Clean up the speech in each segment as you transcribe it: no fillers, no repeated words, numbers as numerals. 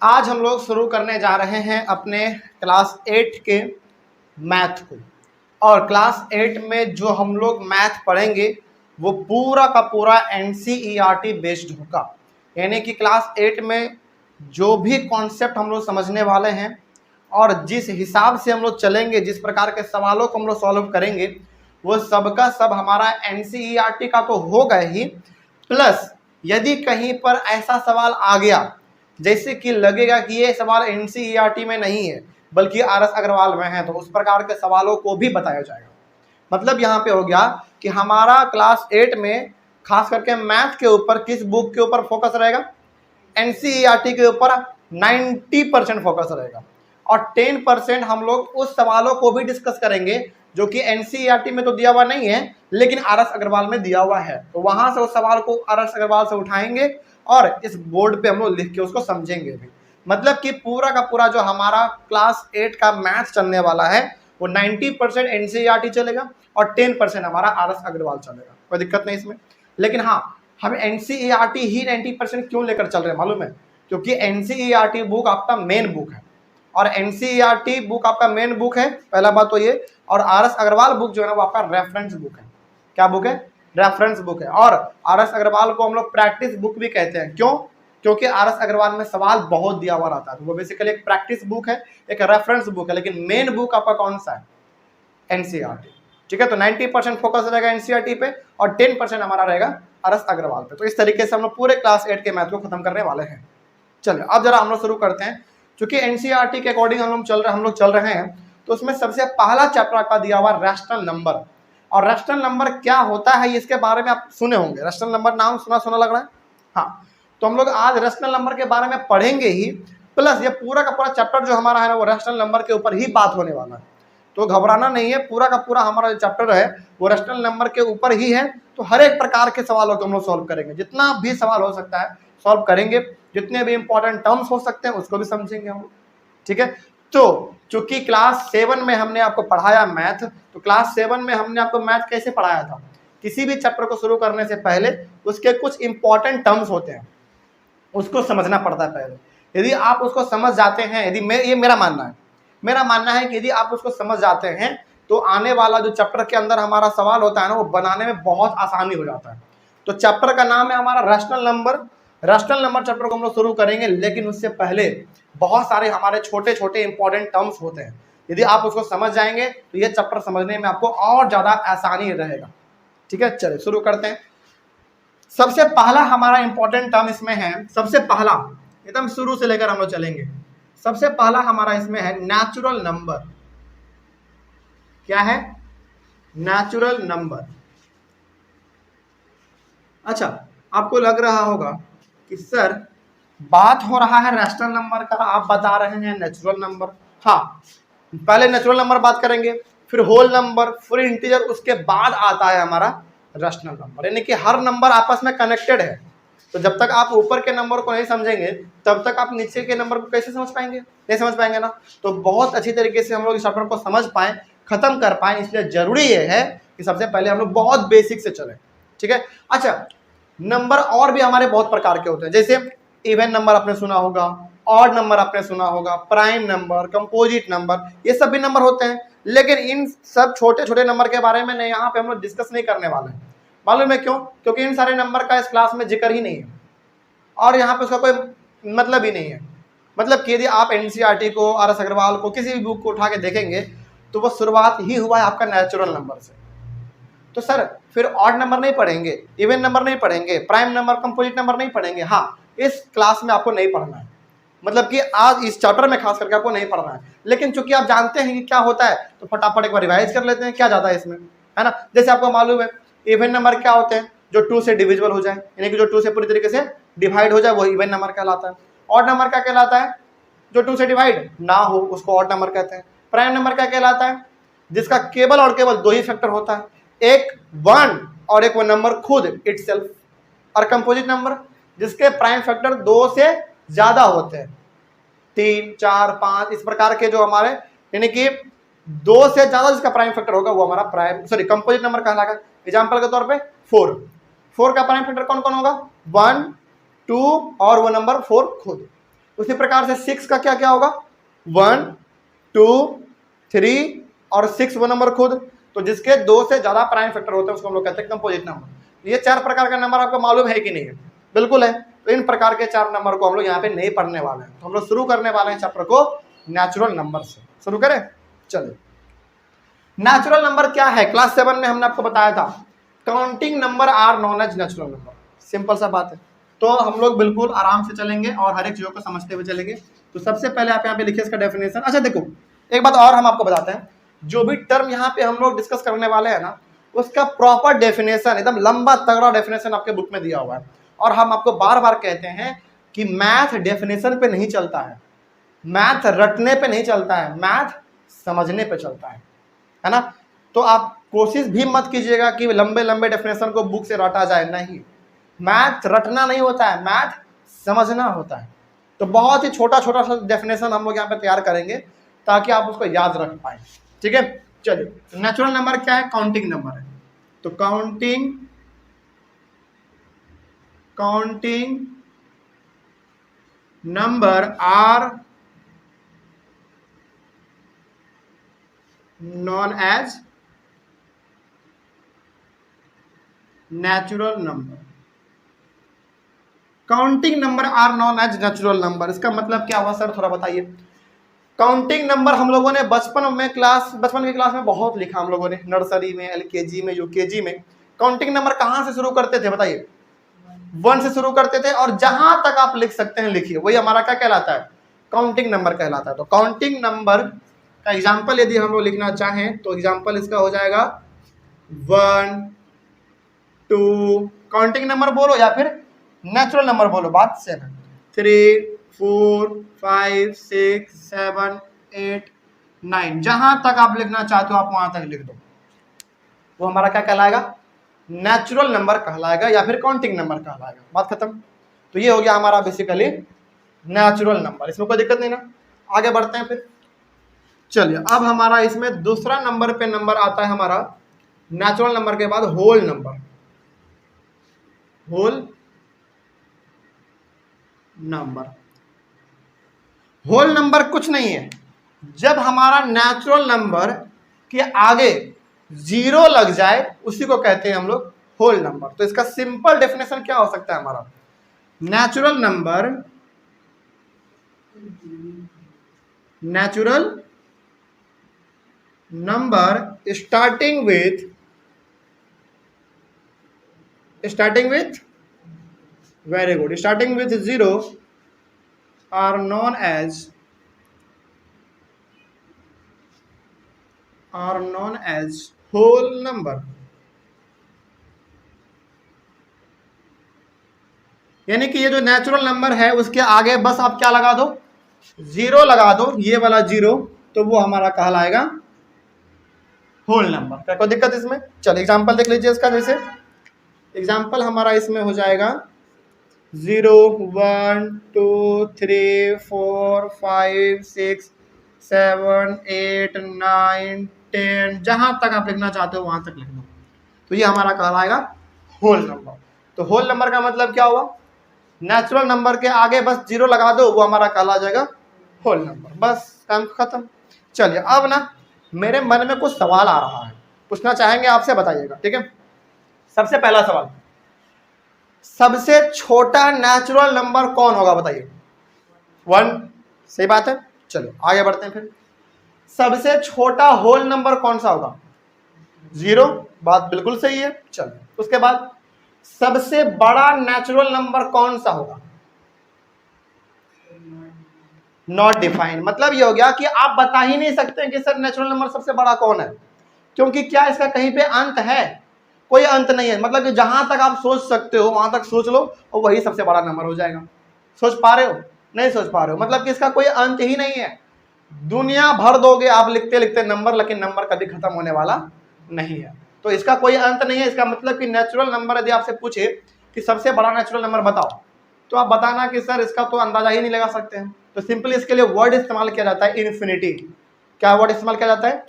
आज हम लोग शुरू करने जा रहे हैं अपने क्लास 8 के मैथ को। और क्लास 8 में जो हम लोग मैथ पढ़ेंगे वो पूरा का पूरा एनसीईआरटी बेस्ड होगा। यानी कि क्लास 8 में जो भी कॉन्सेप्ट हम लोग समझने वाले हैं और जिस हिसाब से हम लोग चलेंगे, जिस प्रकार के सवालों को हम लोग सॉल्व करेंगे, वो सबका सब हमारा एनसीईआरटी का तो होगा ही, प्लस यदि कहीं पर ऐसा सवाल आ गया जैसे कि लगेगा कि ये सवाल एनसीईआरटी में नहीं है बल्कि आरएस अग्रवाल में है, तो उस प्रकार के सवालों को भी बताया जाएगा। मतलब यहाँ पे हो गया कि हमारा क्लास 8 में खास करके मैथ के ऊपर किस बुक के ऊपर फोकस रहेगा, एनसीईआरटी के ऊपर 90% फोकस रहेगा और 10% हम लोग उस सवालों को भी डिस्कस करेंगे जो कि एनसीईआरटी में तो दिया हुआ नहीं है लेकिन आरएस अग्रवाल में दिया हुआ है। तो वहां से उस सवाल को आरएस अग्रवाल से उठाएंगे और इस बोर्ड पे हम लोग लिख के उसको समझेंगे भी। मतलब कि पूरा का पूरा जो हमारा क्लास 8 का मैथ चलने वाला है वो 90% एनसीईआरटी चलेगा और 10% हमारा आरएस अग्रवाल चलेगा। कोई दिक्कत नहीं इसमें। लेकिन हाँ, हम एनसीईआरटी ही 90% क्यों लेकर चल रहे हैं मालूम है? क्योंकि एनसीईआरटी बुक आपका मेन बुक है और एनसीईआरटी बुक आपका मेन बुक है, पहला बात तो ये। और आरएस अग्रवाल बुक जो है ना वो आपका रेफरेंस बुक है। क्या बुक है? रेफरेंस बुक है। और आरएस अग्रवाल को हम लोग प्रैक्टिस बुक भी कहते हैं। क्यों? क्योंकि आरएस अग्रवाल में सवाल बहुत दिया हुआ रहता है, तो वो बेसिकली एक प्रैक्टिस बुक है, एक रेफरेंस बुक है। लेकिन मेन बुक आपका कौन सा है? एनसीईआरटी। ठीक है, तो 90% फोकस रहेगा एनसीईआरटी पे और 10% हमारा रहेगा आरएस अग्रवाल पे। तो इस तरीके से हम लोग पूरे क्लास 8 के मैथ को खत्म करने वाले हैं। चलिए अब जरा हम लोग शुरू करते हैं। क्योंकि एनसीईआरटी के अकॉर्डिंग हम लोग चल रहे हैं, तो उसमें सबसे पहला चैप्टर आपका दिया हुआ रैशनल नंबर। और रैशनल नंबर क्या होता है इसके बारे में आप सुने होंगे। रैशनल नंबर नाम सुना सुना लग रहा है? हाँ, तो हम लोग आज रैशनल नंबर के बारे में पढ़ेंगे ही, प्लस ये पूरा का पूरा चैप्टर जो हमारा है ना वो रैशनल नंबर के ऊपर ही बात होने वाला है। तो घबराना नहीं है, पूरा का पूरा हमारा जो चैप्टर है वो रैशनल नंबर के ऊपर ही है। तो हर एक प्रकार के सवालों को हम लोग सॉल्व करेंगे, जितना भी सवाल हो सकता है सॉल्व करेंगे, जितने भी इंपॉर्टेंट टर्म्स हो सकते हैं उसको भी समझेंगे हम। ठीक है, तो चूंकि क्लास 7 में हमने आपको पढ़ाया मैथ, तो क्लास 7 में हमने आपको मैथ कैसे पढ़ाया था? किसी भी चैप्टर को शुरू करने से पहले उसके कुछ इंपॉर्टेंट टर्म्स होते हैं, उसको समझना पड़ता है पहले। यदि आप उसको समझ जाते हैं, ये मेरा मानना है कि यदि आप उसको समझ जाते हैं तो आने वाला जो चैप्टर के अंदर हमारा सवाल होता है ना वो बनाने में बहुत आसानी हो जाता है। तो चैप्टर का नाम है हमारा rational number. Rational number chapter को हम लोग शुरू करेंगे, लेकिन उससे पहले बहुत सारे हमारे छोटे छोटे इंपॉर्टेंट टर्म्स होते हैं। यदि आप उसको समझ जाएंगे तो ये चैप्टर समझने में आपको और ज्यादा आसानी रहेगा। ठीक है, चलिए शुरू करते हैं। सबसे पहला हमारा इंपॉर्टेंट टर्म इसमें है, सबसे पहला एकदम शुरू से लेकर हम लोग चलेंगे। सबसे पहला हमारा इसमें है नेचुरल नंबर। क्या है? Natural number. अच्छा, आपको लग रहा होगा कि सर बात हो रहा है रैशनल नंबर का, आप बता रहे हैं नेचुरल नंबर। हाँ, पहले नेचुरल नंबर बात करेंगे, फिर होल नंबर, फिर इंटीजर, उसके बाद आता है हमारा रैशनल नंबर। यानी कि हर नंबर आपस में कनेक्टेड है। तो जब तक आप ऊपर के नंबर को नहीं समझेंगे तब तक आप नीचे के नंबर को कैसे समझ पाएंगे? नहीं समझ पाएंगे ना। तो बहुत अच्छी तरीके से हम लोग इस चैप्टर को समझ पाए, खत्म कर पाए, इसलिए जरूरी ये है कि सबसे पहले हम लोग बहुत बेसिक से चलें। ठीक है, अच्छा, नंबर और भी हमारे बहुत प्रकार के होते हैं, जैसे इवन नंबर आपने सुना होगा, ऑड नंबर आपने सुना होगा, प्राइम नंबर, कंपोजिट नंबर, ये सब भी नंबर होते हैं। लेकिन इन सब छोटे छोटे नंबर के बारे में नहीं, यहाँ पे हम लोग डिस्कस नहीं करने वाले हैं। मालूम है क्यों? क्योंकि इन सारे नंबर का इस क्लास में जिक्र ही नहीं है और यहाँ पे उसका कोई मतलब ही नहीं है। मतलब कि यदि आप एनसीईआरटी को, आरएस अग्रवाल को, किसी भी बुक को उठा के देखेंगे तो वो शुरुआत ही हुआ है आपका नेचुरल नंबर से। तो सर फिर ऑड नंबर नहीं पढ़ेंगे, इवन नंबर नहीं पढ़ेंगे, प्राइम नंबर, कंपोजिट नंबर नहीं पढ़ेंगे? हाँ, इस क्लास में आपको नहीं पढ़ना है। मतलब कि आज इस चैप्टर में खास करके आपको नहीं पढ़ना है। लेकिन चूंकि आप जानते हैं कि क्या होता है तो फटाफट एक बार रिवाइज कर लेते हैं, क्या जाता है इसमें, है ना। जैसे आपको मालूम है इवन नंबर क्या होते हैं? जो 2 से डिविजिबल हो जाए, यानी कि जो 2 से पूरी तरीके से डिवाइड हो जाए वो इवन नंबर कहलाता है। ऑड नंबर क्या कहलाता है? जो 2 से डिवाइड ना हो उसको ऑड नंबर कहते हैं। प्राइम नंबर क्या कहलाता है? जिसका केवल और केवल 2 ही फैक्टर होता है, एक 1 और एक वो नंबर खुद इटसेल्फ। और कंपोजिट नंबर जिसके प्राइम फैक्टर 2 से ज्यादा होते हैं, 3, 4, 5, इस प्रकार के जो हमारे, यानी कि 2 से ज्यादा जिसका प्राइम फैक्टर होगा वो हमारा कंपोजिट नंबर कहलाएगा। एग्जांपल के तौर पे 4 का प्राइम फैक्टर कौन कौन होगा? 1, 2 और वो नंबर 4 खुद। उसी प्रकार से 6 का क्या क्या होगा, 1 2 3 और 6 वो नंबर खुद, तो जिसके 2 से ज्यादा प्राइम फैक्टर होते हैं उसको हम लोग कहते हैं कंपोजिट नंबर। ये 4 प्रकार का नंबर आपको मालूम है कि नहीं है? बिल्कुल है। तो इन प्रकार के 4 नंबर को हम लोग यहाँ पे नहीं पढ़ने वाले हैं, तो हम लोग शुरू करने वाले हैं चैप्टर को नेचुरल नंबर से। शुरू करें, चलिए। नेचुरल नंबर क्या है? क्लास 7 में हमने आपको बताया था counting number are known as natural number. Simple सा बात है, तो हम लोग बिल्कुल आराम से चलेंगे और हर एक चीजों को समझते हुए चलेंगे। तो सबसे पहले आप यहाँ पे लिखिए इसका डेफिनेशन। अच्छा देखो, एक बात और हम आपको बताते हैं, जो भी टर्म यहाँ पे हम लोग डिस्कस करने वाले हैं ना, उसका प्रॉपर डेफिनेशन, एकदम लंबा तगड़ा डेफिनेशन आपके बुक में दिया हुआ है। और हम आपको बार बार कहते हैं कि मैथ डेफिनेशन पे नहीं चलता है, मैथ रटने पे नहीं चलता है, मैथ समझने पे चलता है ना। तो आप कोशिश भी मत कीजिएगा कि लंबे लंबे डेफिनेशन को बुक से रटा जाए, नहीं। मैथ रटना नहीं होता है, मैथ समझना होता है। तो बहुत ही छोटा छोटा सा डेफिनेशन हम लोग यहाँ पे तैयार करेंगे ताकि आप उसको याद रख पाए, ठीक है। चलिए, नेचुरल नंबर क्या है? काउंटिंग नंबर है। तो counting number are known as natural number. Counting number are known as natural number, इसका मतलब क्या हुआ सर, थोड़ा बताइए। काउंटिंग नंबर हम लोगों ने बचपन की क्लास में बहुत लिखा, हम लोगों ने नर्सरी में, एलकेजी में, यूकेजी में। काउंटिंग नंबर कहां से शुरू करते थे बताइए? 1 से शुरू करते थे, और जहां तक आप लिख सकते हैं लिखिए, वही हमारा क्या कहलाता है? काउंटिंग नंबर कहलाता है। तो काउंटिंग नंबर का एग्जाम्पल यदि हम लोग लिखना चाहें तो एग्जाम्पल इसका हो जाएगा 1 2, काउंटिंग नंबर बोलो या फिर नेचुरल नंबर बोलो, बात सेम है। 3 4 5 6 7 8 9, जहां तक आप लिखना चाहते हो आप वहां तक लिख दो, वो हमारा क्या कहलाएगा? नेचुरल नंबर कहलाएगा या फिर काउंटिंग नंबर कहलाएगा। बात खत्म। तो ये हो गया हमारा बेसिकली नेचुरल नंबर, इसमें कोई दिक्कत नहीं ना। आगे बढ़ते हैं फिर। चलिए, अब हमारा इसमें दूसरा नंबर पे नंबर आता है हमारा नेचुरल नंबर के बाद होल नंबर। होल नंबर कुछ नहीं है, जब हमारा नेचुरल नंबर के आगे 0 लग जाए उसी को कहते हैं हम लोग होल नंबर। तो इसका सिंपल डेफिनेशन क्या हो सकता है हमारा? Natural number starting with very good, starting with 0 are known as whole number। यानी कि ये जो नेचुरल नंबर है उसके आगे बस आप क्या लगा दो? 0 लगा दो, ये वाला 0, तो वो हमारा कहलाएगा होल नंबर। क्या कोई दिक्कत इसमें? चलिए एग्जांपल देख लीजिए इसका। जैसे एग्जांपल हमारा इसमें हो जाएगा 0 1 2 3 4 5 6 7 8 9 10, जहां तक आप लिखना चाहते हो वहां तक लिख दो, तो ये हमारा कहलाएगा होल नंबर। तो होल नंबर का मतलब क्या हुआ? नेचुरल नंबर के आगे बस 0 लगा दो, वो हमारा कहला जाएगा होल नंबर, बस काम खत्म। चलिए, अब ना मेरे मन में कुछ सवाल आ रहा है, पूछना चाहेंगे आपसे, बताइएगा, ठीक है। सबसे पहला सवाल, सबसे छोटा नेचुरल नंबर कौन होगा बताइए? 1, सही बात है। चलो आगे बढ़ते हैं फिर। सबसे छोटा होल नंबर कौन सा होगा? 0, बात बिल्कुल सही है। चलो उसके बाद सबसे बड़ा नेचुरल नंबर कौन सा होगा? नॉट डिफाइंड, मतलब ये हो गया कि आप बता ही नहीं सकते कि सर नेचुरल नंबर सबसे बड़ा कौन है, क्योंकि क्या इसका कहीं पे अंत है? कोई अंत नहीं है। मतलब कि जहां तक आप सोच सकते हो वहां तक सोच लो और वही सबसे बड़ा नंबर हो जाएगा। सोच पा रहे हो? नहीं सोच पा रहे हो, मतलब कि इसका कोई अंत ही नहीं है। दुनिया भर दोगे आप लिखते लिखते नंबर, लेकिन नंबर कभी खत्म होने वाला नहीं है। तो इसका कोई अंत नहीं है। इसका मतलब कि नेचुरल नंबर यदि आपसे पूछे कि सबसे बड़ा नेचुरल नंबर बताओ, तो आप बताना कि सर इसका तो अंदाजा ही नहीं लगा सकते हैं। तो सिंपली इसके लिए वर्ड इस्तेमाल किया जाता है इन्फिनिटी। क्या वर्ड इस्तेमाल किया जाता है?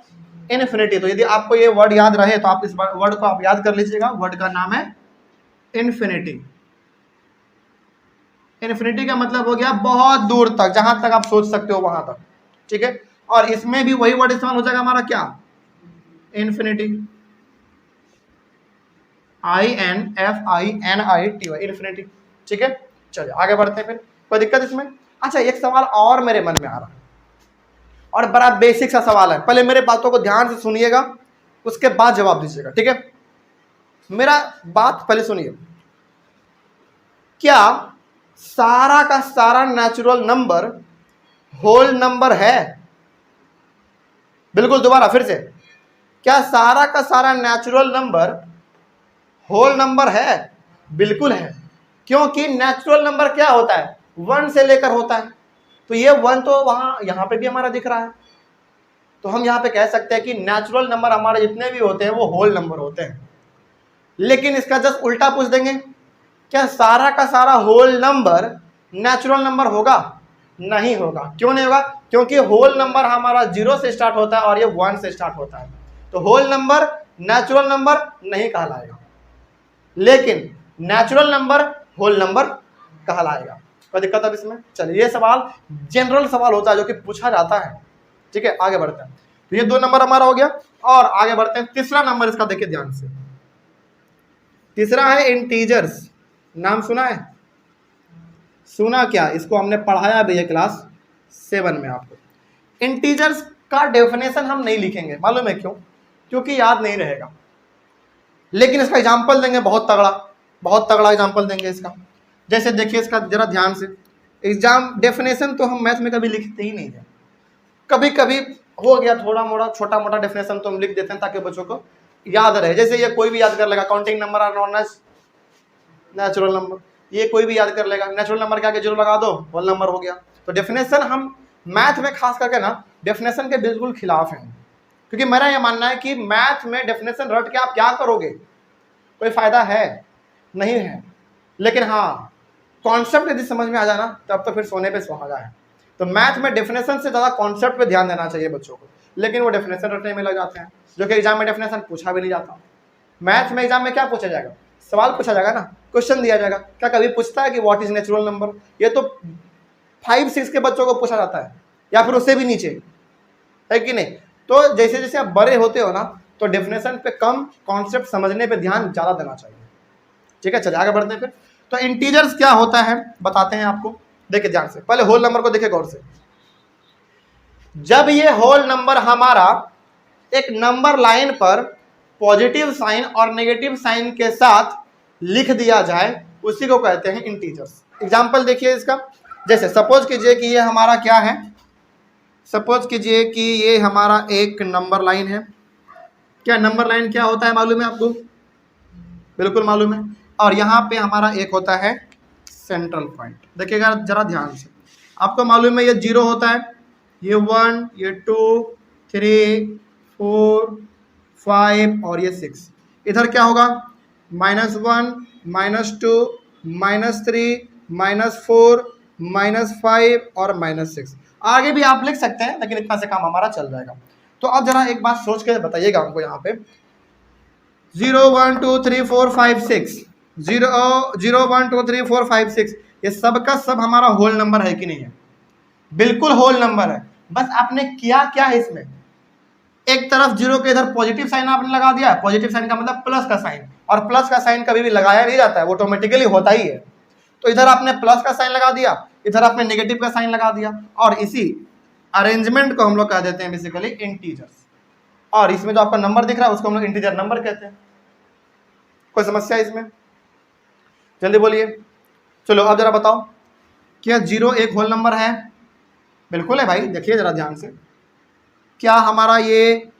इन्फिनिटी। तो यदि आपको ये वर्ड याद रहे तो आप इस वर्ड को आप याद कर लीजिएगा। वर्ड का नाम है इन्फिनिटी। इन्फिनिटी का मतलब हो गया बहुत दूर तक, जहां तक आप सोच सकते हो वहां तक, ठीक है। और इसमें भी वही वर्ड इस्तेमाल हो जाएगा हमारा क्या, इन्फिनिटी, INFINITY, इन्फिनिटी, ठीक है। चलिए आगे बढ़ते हैं फिर, कोई दिक्कत इसमें। अच्छा एक सवाल और मेरे मन में आ रहा है, और बड़ा बेसिक सा सवाल है, पहले मेरे बातों को ध्यान से सुनिएगा, उसके बाद जवाब दीजिएगा, ठीक है। मेरा बात पहले सुनिए, क्या सारा का सारा नेचुरल नंबर होल नंबर है? बिल्कुल, दोबारा फिर से, क्या सारा का सारा नेचुरल नंबर होल नंबर है? बिल्कुल है, क्योंकि नेचुरल नंबर क्या होता है, 1 से लेकर होता है। तो ये 1 तो वहां यहां पे भी हमारा दिख रहा है, तो हम यहां पे कह सकते हैं कि नेचुरल नंबर हमारे जितने भी होते हैं वो होल नंबर होते हैं। लेकिन इसका जस्ट उल्टा पूछ देंगे, क्या सारा का सारा होल नंबर नेचुरल नंबर होगा? नहीं होगा। क्यों नहीं होगा? क्योंकि होल नंबर हमारा 0 से स्टार्ट होता है और ये 1 से स्टार्ट होता है, तो होल नंबर नेचुरल नंबर नहीं कहलाएगा, लेकिन नेचुरल नंबर होल नंबर कहलाएगा। कोई दिक्कत अब इसमें? चलिए, ये सवाल जनरल सवाल होता है जो कि पूछा जाता है, ठीक है। आगे बढ़ते हैं, तो ये 2 नंबर हमारा हो गया, और आगे बढ़ते हैं, तीसरा नंबर इसका देखिए ध्यान से, तीसरा है इंटीजर्स। नाम सुना है? सुना क्या? इसको हमने पढ़ाया भी है क्लास 7 में आपको। इंटीजर्स का डेफिनेशन हम नहीं लिखेंगे, मालूम है क्यों? क्योंकि याद नहीं रहेगा, लेकिन इसका एग्जाम्पल देंगे बहुत तगड़ा, बहुत तगड़ा एग्जाम्पल देंगे इसका। जैसे देखिए इसका जरा ध्यान से, एग्जाम डेफिनेशन तो हम मैथ में कभी लिखते ही नहीं है, कभी कभी हो गया थोड़ा मोड़ा छोटा मोटा डेफिनेशन तो हम लिख देते हैं ताकि बच्चों को याद रहे। जैसे ये कोई भी याद कर लेगा, counting number are known as natural number, ये कोई भी याद कर लेगा, नेचुरल नंबर के आगे 0 लगा दो, होल नंबर हो गया। तो डेफिनेशन हम मैथ में खास करके ना डेफिनेशन के बिल्कुल खिलाफ हैं, क्योंकि मेरा ये मानना है कि मैथ में डेफिनेशन रट के आप क्या करोगे, कोई फायदा है नहीं है। लेकिन हाँ, कॉन्सेप्ट यदि समझ में आ जाए ना तब तो फिर सोने पे सुहागा है। तो मैथ में डेफिनेशन से ज़्यादा कॉन्सेप्ट पे ध्यान देना चाहिए बच्चों को, लेकिन वो डेफिनेशन रटने में लग जाते हैं, जो कि एग्जाम में डेफिनेशन पूछा भी नहीं जाता। मैथ में एग्जाम में क्या पूछा जाएगा? सवाल पूछा जाएगा ना, क्वेश्चन दिया जाएगा। क्या कभी पूछता है कि व्हाट इज नेचुरल नंबर? ये तो 5-6 के बच्चों को पूछा जाता है, या फिर उससे भी नीचे, है कि नहीं? तो जैसे जैसे आप बड़े होते हो ना, तो डेफिनेशन पे कम, कॉन्सेप्ट समझने पे ध्यान ज़्यादा देना चाहिए, ठीक है। चलिए आगे बढ़ते हैं फिर। तो इंटीजर्स क्या होता है बताते हैं आपको, देखिए ध्यान से, पहले होल नंबर को देखिए गौर से। जब ये होल नंबर हमारा एक नंबर लाइन पर पॉजिटिव साइन और नेगेटिव साइन के साथ लिख दिया जाए, उसी को कहते हैं इंटीजर्स। एग्जाम्पल देखिए इसका, जैसे सपोज कीजिए कि ये हमारा क्या है, सपोज कीजिए कि ये हमारा एक नंबर लाइन है। क्या नंबर लाइन क्या होता है मालूम है आपको? बिल्कुल मालूम है। और यहाँ पे हमारा एक होता है सेंट्रल पॉइंट, देखिएगा जरा ध्यान से, आपको मालूम है ये 0 होता है, ये 1, ये 2, 3, 4, 5 और ये 6। इधर क्या होगा? -1, -2, -3, -4, -5 और -6। आगे भी आप लिख सकते हैं, लेकिन इतना से काम हमारा चल जाएगा। तो अब जरा एक बात सोच के बताइएगा हमको, यहाँ पे 0, 1, 2, 3, 4, 5, 6, 0, 1, 2, 3, 4, 5, 6, ये सब का सब हमारा होल नंबर है कि नहीं है? बिल्कुल होल नंबर है। बस आपने किया क्या है इसमें, एक तरफ 0 के इधर पॉजिटिव साइन आपने लगा दिया, पॉजिटिव साइन का मतलब प्लस का साइन, और प्लस का साइन कभी भी लगाया नहीं जाता है, वो ऑटोमेटिकली होता ही है। तो इधर आपने प्लस का साइन लगा दिया, इधर आपने नेगेटिव का साइन लगा दिया, और इसी अरेंजमेंट को हम लोग कह देते हैं बेसिकली इंटीजर्स। और इसमें जो आपका नंबर दिख रहा है उसको हम लोग इंटीजर नंबर कहते हैं। कोई समस्या इसमें? जल्दी बोलिए। चलो अब जरा बताओ, क्या 0 एक होल नंबर है? बिल्कुल है भाई, देखिए जरा ध्यान से। क्या हमारा ये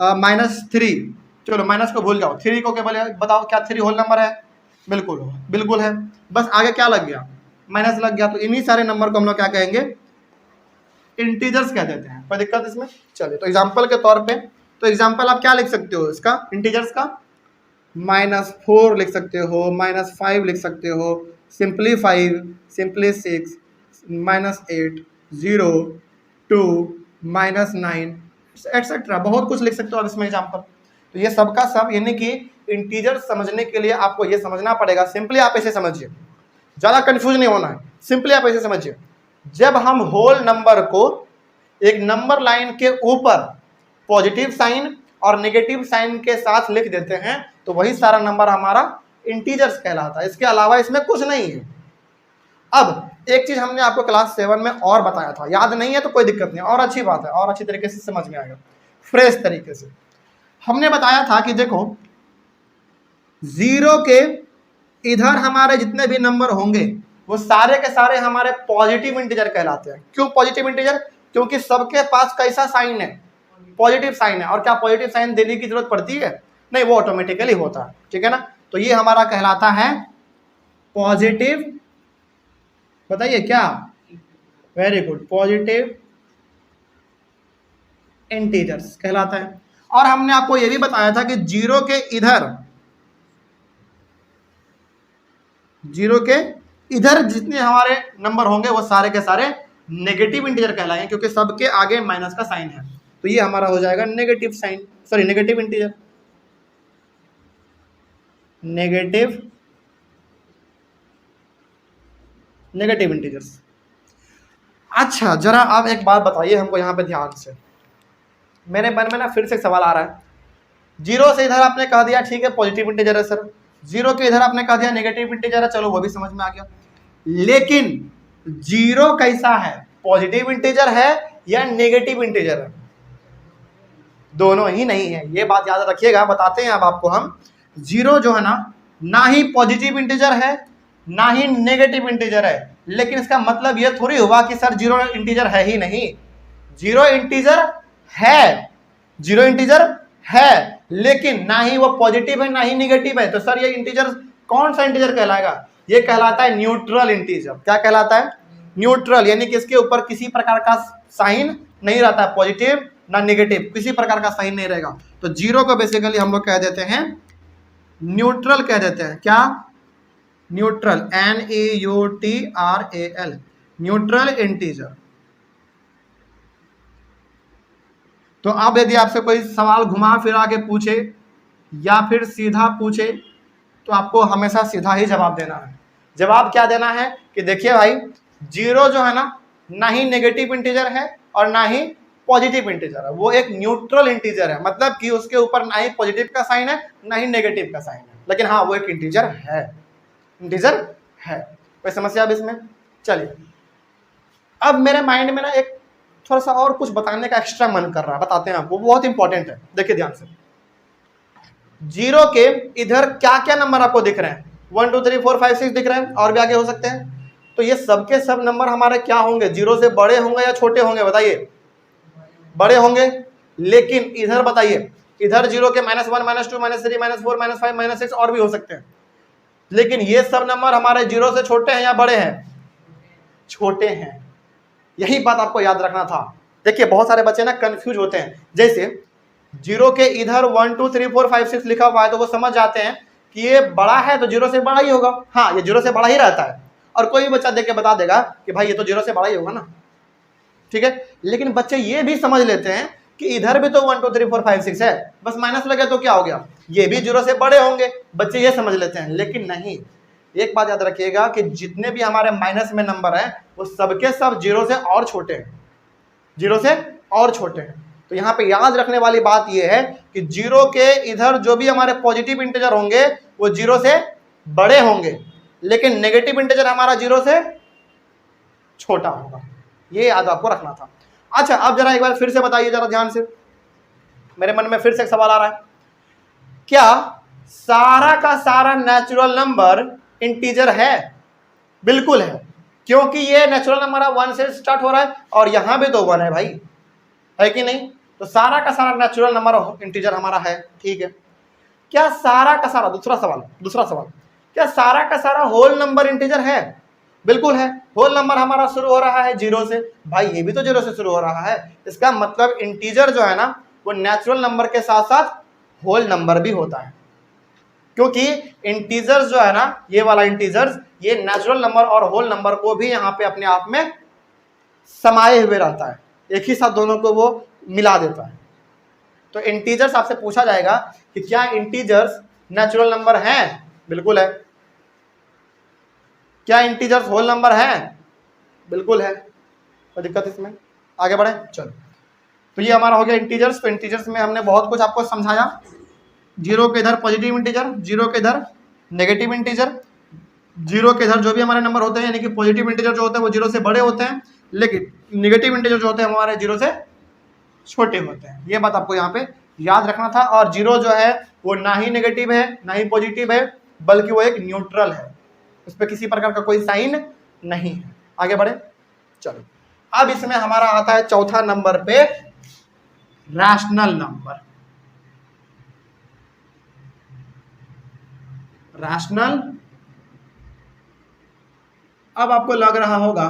-3, चलो माइनस को भूल जाओ, 3 को क्या बोले बताओ, क्या 3 होल नंबर है? बिल्कुल बिल्कुल है। बस आगे क्या लग गया? माइनस लग गया। तो इन्हीं सारे नंबर को हम लोग क्या कहेंगे? इंटीजर्स कह देते हैं। कोई दिक्कत इसमें? चलिए, तो एग्जाम्पल के तौर पे, तो एग्जाम्पल आप क्या लिख सकते हो इसका, इंटीजर्स का? -4 लिख सकते हो, -5 लिख सकते हो, सिंपली 5, सिंपली 6, -8, 0, 2, -9 एटसेट्रा, बहुत कुछ लिख सकते हो आप इसमें एग्जाम्पल। तो ये सबका सब, यानी कि इंटीजर समझने के लिए आपको ये समझना पड़ेगा। सिंपली आप ऐसे समझिए, ज़्यादा कंफ्यूज नहीं होना है, सिंपली आप ऐसे समझिए, जब हम होल नंबर को एक नंबर लाइन के ऊपर पॉजिटिव साइन और नेगेटिव साइन के साथ लिख देते हैं तो वही सारा नंबर हमारा इंटीजर्स कहलाता है, इसके अलावा इसमें कुछ नहीं है। अब एक चीज हमने आपको क्लास 7 में और बताया था, याद नहीं है तो कोई दिक्कत नहीं, और अच्छी बात है, और अच्छी तरीके से समझ में आएगा, फ्रेश तरीके से। हमने बताया था कि देखो, जीरो के इधर हमारे जितने भी नंबर होंगे वो सारे के सारे हमारे पॉजिटिव इंटीजर कहलाते हैं। क्यों पॉजिटिव इंटीजर? क्योंकि सबके पास कैसा साइन है? पॉजिटिव साइन है। और क्या पॉजिटिव साइन देने की जरूरत पड़ती है? नहीं, वो ऑटोमेटिकली होता है, ठीक है ना। तो ये हमारा कहलाता है पॉजिटिव, बताइए क्या? वेरी गुड, पॉजिटिव इंटीजर्स कहलाता है। और हमने आपको ये भी बताया था कि जीरो के इधर जितने हमारे नंबर होंगे वो सारे के सारे नेगेटिव इंटीजर कहलाएंगे, क्योंकि सबके आगे माइनस का साइन है। तो ये हमारा हो जाएगा negative sign, sorry negative integer, negative integers. अच्छा, जरा आप एक बात बताइए हमको यहाँ पे ध्यान से, मेरे मन में ना फिर से सवाल आ रहा है। जीरो से इधर आपने कह दिया ठीक है पॉजिटिव इंटीजर है सर, जीरो के इधर आपने कह दिया नेगेटिव इंटीजर है, चलो वो भी समझ में आ गया, लेकिन जीरो कैसा है? पॉजिटिव इंटीजर है या नेगेटिव इंटीजर है? दोनों ही नहीं है, ये बात याद रखिएगा। बताते हैं अब आपको हम, जीरो जो है ना ही पॉजिटिव इंटीजर है ना ही नेगेटिव इंटीजर है, लेकिन इसका मतलब ये थोड़ी हुआ कि सर जीरो इंटीजर है ही नहीं। जीरो इंटीजर है लेकिन ना ही वो पॉजिटिव है ना ही नेगेटिव है, तो सर ये इंटीजर कौन सा इंटीजर कहलाएगा? ये कहलाता है न्यूट्रल इंटीजर। क्या कहलाता है? न्यूट्रल, यानी कि इसके ऊपर किसी प्रकार का साइन नहीं रहता है, पॉजिटिव ना नेगेटिव, किसी प्रकार का साइन नहीं रहेगा। तो जीरो को बेसिकली हम लोग कह देते हैं न्यूट्रल, कह देते हैं क्या? Neutral, NEUTRAL, neutral integer. तो अब यदि आपसे कोई सवाल घुमा फिरा के पूछे या फिर सीधा पूछे तो आपको हमेशा सीधा ही जवाब देना है। जवाब क्या देना है कि देखिए भाई, जीरो जो है ना ही नेगेटिव इंटीजर है और ना ही पॉजिटिव इंटीजर है, वो एक न्यूट्रल इंटीजर है, मतलब कि उसके ऊपर ना ही पॉजिटिव का साइन है ना ही नेगेटिव का साइन है, लेकिन हाँ वो एक इंटीजर है। कोई समस्या अब इसमें? चलिए, अब मेरे माइंड में ना एक थोड़ा सा और कुछ बताने का एक्स्ट्रा मन कर रहा है, बताते हैं आपको, बहुत इंपॉर्टेंट है। देखिए ध्यान से, जीरो के इधर क्या क्या नंबर आपको दिख रहे हैं? 1 2 3 4 5 6 दिख रहे हैं, और भी आगे हो सकते हैं। तो ये सबके सब नंबर हमारे क्या होंगे? जीरो से बड़े होंगे या छोटे होंगे? बताइए। बड़े होंगे। लेकिन इधर बताइए, इधर जीरो के -1 -2 -3 -4 -5 -6 और भी हो सकते हैं, लेकिन ये सब नंबर हमारे जीरो से छोटे हैं या बड़े हैं? छोटे हैं। यही बात आपको याद रखना था। देखिए बहुत सारे बच्चे ना कंफ्यूज होते हैं, जैसे जीरो के इधर 1 2 3 4 5 6 लिखा हुआ है तो वो समझ जाते हैं कि ये बड़ा है तो जीरो से बड़ा ही होगा। हाँ, ये जीरो से बड़ा ही रहता है, और कोई भी बच्चा देख के बता देगा कि भाई ये तो जीरो से बड़ा ही होगा ना, ठीक है। लेकिन बच्चे ये भी समझ लेते हैं कि इधर भी तो 1 2 3 4 5 6 है, बस माइनस लगे तो क्या हो गया, ये भी जीरो से बड़े होंगे, बच्चे ये समझ लेते हैं। लेकिन नहीं, एक बात याद रखिएगा कि जितने भी हमारे माइनस में नंबर हैं वो सबके सब जीरो से और छोटे हैं, जीरो से और छोटे हैं। तो यहाँ पे याद रखने वाली बात यह है कि जीरो के इधर जो भी हमारे पॉजिटिव इंटीजर होंगे वो जीरो से बड़े होंगे, लेकिन नेगेटिव इंटीजर हमारा जीरो से छोटा होगा। ये याद आपको रखना था। अच्छा, अब जरा एक बार फिर से बताइए जरा ध्यान से, मेरे मन में फिर से एक सवाल आ रहा है, क्या सारा का सारा नेचुरल नंबर इंटीजर है? बिल्कुल है, क्योंकि ये नेचुरल नंबर 1 से स्टार्ट हो रहा है और यहां भी तो 1 है भाई, है कि नहीं? तो सारा का सारा नेचुरल नंबर इंटीजर हमारा है, ठीक है। क्या सारा का सारा, दूसरा सवाल, क्या सारा का सारा होल नंबर इंटीजर है? बिल्कुल है। होल नंबर हमारा शुरू हो रहा है जीरो से, भाई ये भी तो जीरो से शुरू हो रहा है। इसका मतलब इंटीजर जो है ना वो नेचुरल नंबर के साथ साथ होल नंबर भी होता है, क्योंकि इंटीजर्स जो है ना, ये वाला इंटीजर्स, ये नेचुरल नंबर और होल नंबर को भी यहाँ पे अपने आप में समाये हुए रहता है, एक ही साथ दोनों को वो मिला देता है। तो इंटीजर्स आपसे पूछा जाएगा कि क्या इंटीजर्स नेचुरल नंबर हैं? बिल्कुल है। क्या इंटीजर्स होल नंबर हैं? बिल्कुल है, कोई दिक्कत इसमें। आगे बढ़े, चलो। तो ये हमारा हो गया इंटीजर्स। तो इंटीजर्स में हमने बहुत कुछ आपको समझाया। जीरो के इधर पॉजिटिव इंटीजर, जीरो के इधर नेगेटिव इंटीजर, जीरो के इधर जो भी हमारे नंबर होते हैं, यानी कि पॉजिटिव इंटीजर जो होते हैं वो जीरो से बड़े होते हैं, लेकिन नेगेटिव इंटीजर जो होते हैं हमारे जीरो से छोटे होते हैं। ये बात आपको यहाँ पे याद रखना था। और जीरो जो है वो ना ही नेगेटिव है ना ही पॉजिटिव है, बल्कि वो एक न्यूट्रल है, उस पर किसी प्रकार का कोई साइन नहीं है। आगे बढ़े, चलो। अब इसमें हमारा आता है चौथा नंबर पे रैशनल नंबर। रैशनल, अब आपको लग रहा होगा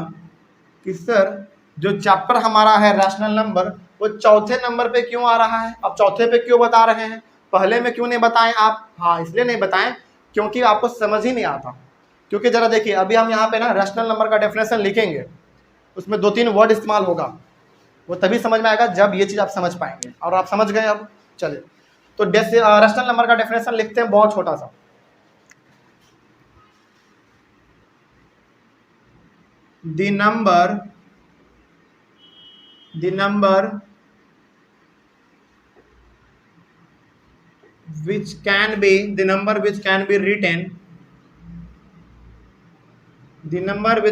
कि सर जो चैप्टर हमारा है रैशनल नंबर वो चौथे नंबर पे क्यों आ रहा है, अब चौथे पे क्यों बता रहे हैं, पहले में क्यों नहीं बताएं आप? हाँ, इसलिए नहीं बताएं क्योंकि आपको समझ ही नहीं आता। क्योंकि जरा देखिए, अभी हम यहाँ पे ना रैशनल नंबर का डेफिनेशन लिखेंगे, उसमें 2-3 वर्ड इस्तेमाल होगा, वो तभी समझ में आएगा जब ये चीज़ आप समझ पाएंगे। और आप समझ गए अब, चलिए। तो रैशनल नंबर का डेफिनेशन लिखते हैं, बहुत छोटा सा। The number which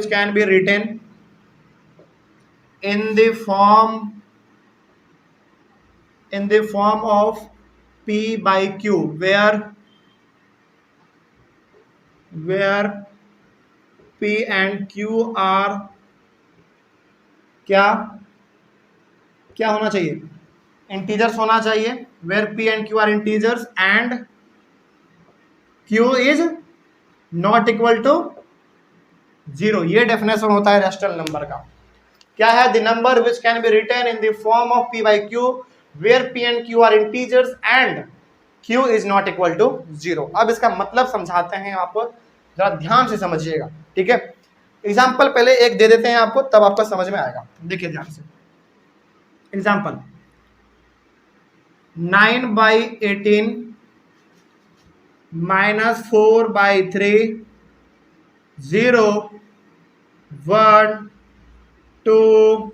can be written, in the form of P by Q, where P and Q are क्या होना चाहिए? इंटीजर्स होना चाहिए। Where P and Q are integers and Q is not equal to 0। ये definition होता है rational number का। क्या है? The number which can be written in the form of P by Q where P and Q are integers and Q is not equal to 0। अब इसका मतलब समझाते हैं, आप जरा ध्यान से समझिएगा, ठीक है। एग्जाम्पल पहले एक दे देते हैं आपको, तब आपको समझ में आएगा। देखिए ध्यान से, एग्जाम्पल 9/18 -4/3 0 1 2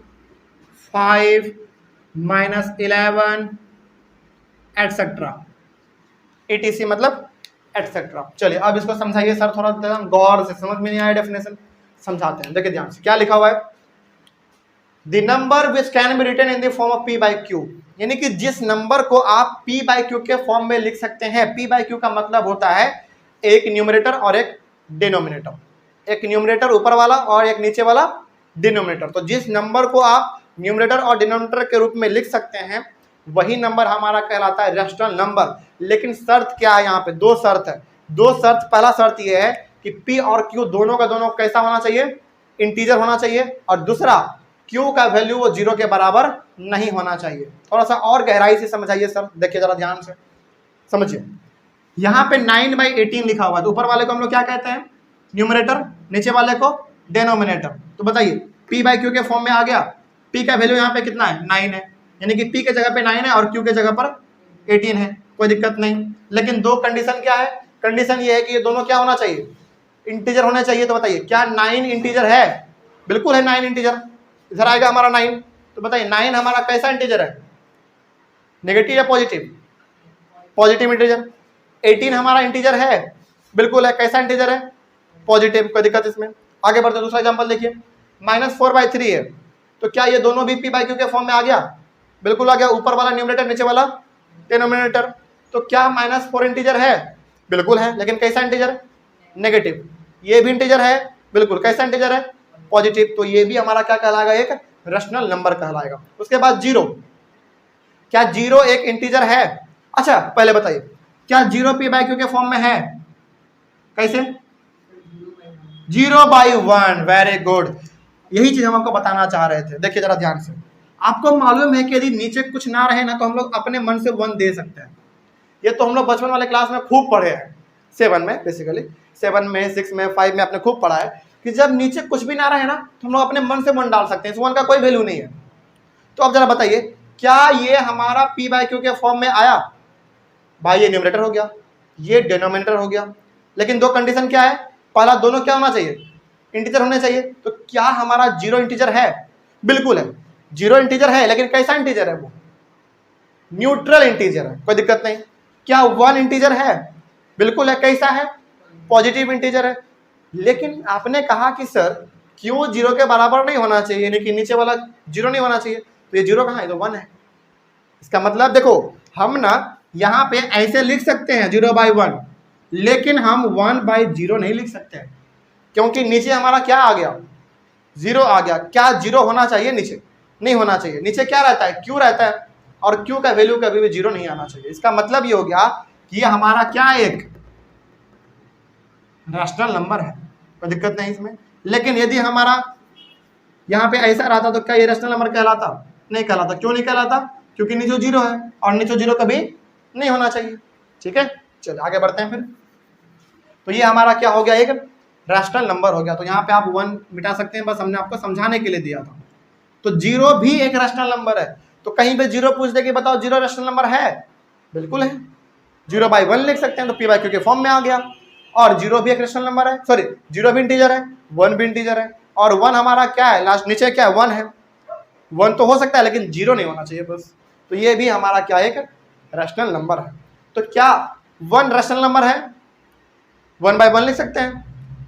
5 -11 एटसेट्रा, etc, मतलब एटसेट्रा। चलिए अब इसको समझाइए सर, थोड़ा गौर से, समझ में नहीं आया डेफिनेशन, समझाते हैं। देखिए ध्यान से, क्या लिखा हुआ है? The number which can be written in the form of P by Q, यानी कि जिस नंबर को आप P by Q के फॉर्म में लिख सकते हैं। P by Q का मतलब होता है एक न्यूमरेटर और एक डिनोमिनेटर, एक न्यूमरेटर ऊपर वाला और एक नीचे वाला डिनोमिनेटर। तो जिस नंबर को आप न्यूमरेटर और डिनोमिनेटर के रूप में लिख सकते हैं वही नंबर हमारा कहलाता है रैशनल नंबर। लेकिन शर्त क्या है? यहाँ पे दो शर्त है, दो शर्त। पहला शर्त यह है कि P और Q दोनों का दोनों कैसा होना चाहिए? इंटीजर होना चाहिए। और दूसरा, Q का वैल्यू वो 0 के बराबर नहीं होना चाहिए। थोड़ा सा और गहराई से समझाइए सर, देखिए जरा ध्यान से समझिए। यहाँ पे 9/18 लिखा हुआ है, तो ऊपर वाले को हम लोग क्या कहते हैं? न्यूमरेटर, नीचे वाले को डिनोमिनेटर। तो बताइए P by Q के फॉर्म में आ गया। P का वैल्यू यहाँ पे कितना है? 9 है, यानी कि P के जगह पे 9 है और Q के जगह पर 18 है, कोई दिक्कत नहीं। लेकिन दो कंडीशन क्या है? कंडीशन ये है कि ये दोनों क्या होना चाहिए? इंटीजर होने चाहिए। तो बताइए क्या 9 इंटीजर है? बिल्कुल है 9 इंटीजर। इधर आएगा हमारा 9, तो बताइए 9 हमारा कैसा इंटीजर है? नेगेटिव या पॉजिटिव? Positive integer. 18 हमारा इंटीजर है, बिल्कुल है। कैसा इंटीजर है? पॉजिटिव, कोई दिक्कत इसमें। आगे बढ़ते दूसरा एग्जांपल देखिए, -4/3 है, तो क्या ये दोनों भी P by Q के फॉर्म में आ गया? बिल्कुल आ गया। ऊपर वाला न्यूमरेटर, नीचे वाला डिनोमिनेटर। तो क्या -4 इंटीजर है? बिल्कुल है, लेकिन कैसा इंटीजर? नेगेटिव। ये भी इंटीजर है, बिल्कुल। कैसा इंटीजर है? पॉजिटिव। तो ये भी हमारा क्या कहलाएगा? एक रैशनल नंबर कहलाएगा। उसके बाद 0, क्या 0 एक इंटीजर है? अच्छा पहले बताइए, क्या 0 P by Q के फॉर्म में है? कैसे? 0/1। वेरी गुड, यही चीज हम आपको बताना चाह रहे थे। देखिए जरा ध्यान से, आपको मालूम है कि यदि नीचे कुछ ना रहे ना तो हम लोग अपने मन से 1 दे सकते हैं। ये तो हम लोग बचपन वाले क्लास में खूब पढ़े हैं, 7 में, बेसिकली 7 में, 6 में, 5 में आपने खूब पढ़ा है कि जब नीचे कुछ भी ना रहे ना तो हम लोग अपने मन से 1 डाल सकते हैं। इस 1 का कोई वैल्यू नहीं है। तो अब जरा बताइए, क्या ये हमारा P by Q के फॉर्म में आया? भाई ये न्यूमरेटर हो गया, ये डिनोमिनेटर हो गया। लेकिन दो कंडीशन क्या है? पहला, दोनों क्या होना चाहिए? इंटीजर होने चाहिए। तो क्या हमारा जीरो इंटीजर है? बिल्कुल है, जीरो इंटीजर है, लेकिन कैसा इंटीजर है? वो न्यूट्रल इंटीजर है, कोई दिक्कत नहीं। क्या वन इंटीजर है? बिल्कुल है, कैसा है? पॉजिटिव इंटीजर है। लेकिन आपने कहा कि सर क्यों जीरो के बराबर नहीं होना चाहिए, यानी कि नीचे वाला जीरो नहीं होना चाहिए, तो ये जीरो कहाँ है? तो वन है। इसका मतलब देखो, हम ना यहाँ पे ऐसे लिख सकते हैं 0/1, लेकिन हम 1/0 नहीं लिख सकते हैं, क्योंकि नीचे हमारा क्या आ गया? जीरो आ गया। क्या जीरो होना चाहिए? नीचे नहीं होना चाहिए। नीचे क्या रहता है? क्यू रहता है, और क्यू का वैल्यू कभी भी जीरो नहीं आना चाहिए। इसका मतलब ये हो गया कि ये हमारा क्या एक रैशनल नंबर है, कोई दिक्कत नहीं इसमें। लेकिन यदि हमारा यहाँ पे ऐसा रहता तो क्या ये रैशनल नंबर कहलाता? नहीं कहलाता। क्यों नहीं कहलाता? क्योंकि नीचे जीरो है, और नीचे जीरो कभी नहीं होना चाहिए। ठीक है, चलिए आगे बढ़ते हैं फिर। तो ये हमारा क्या हो गया? एक रैशनल नंबर हो गया। तो यहाँ पे आप वन मिटा सकते हैं, बस हमने आपको समझाने के लिए दिया था। तो जीरो भी एक रैशनल नंबर है। तो कहीं पे जीरो पूछ दे कि बताओ जीरो रैशनल नंबर है? बिल्कुल है। 0/1 लिख सकते हैं, तो p/q के फॉर्म में आ गया। और जीरो भी एक रैशनल नंबर है, सॉरी जीरो भी इंटीजर है, वन भी इंटीजर है। और वन हमारा क्या है? लास्ट नीचे क्या है? वन है। वन तो हो सकता है, लेकिन जीरो नहीं होना चाहिए बस। तो ये भी हमारा क्या एक रैशनल नंबर है। तो क्या वन रैशनल नंबर है? 1/1 लिख सकते हैं,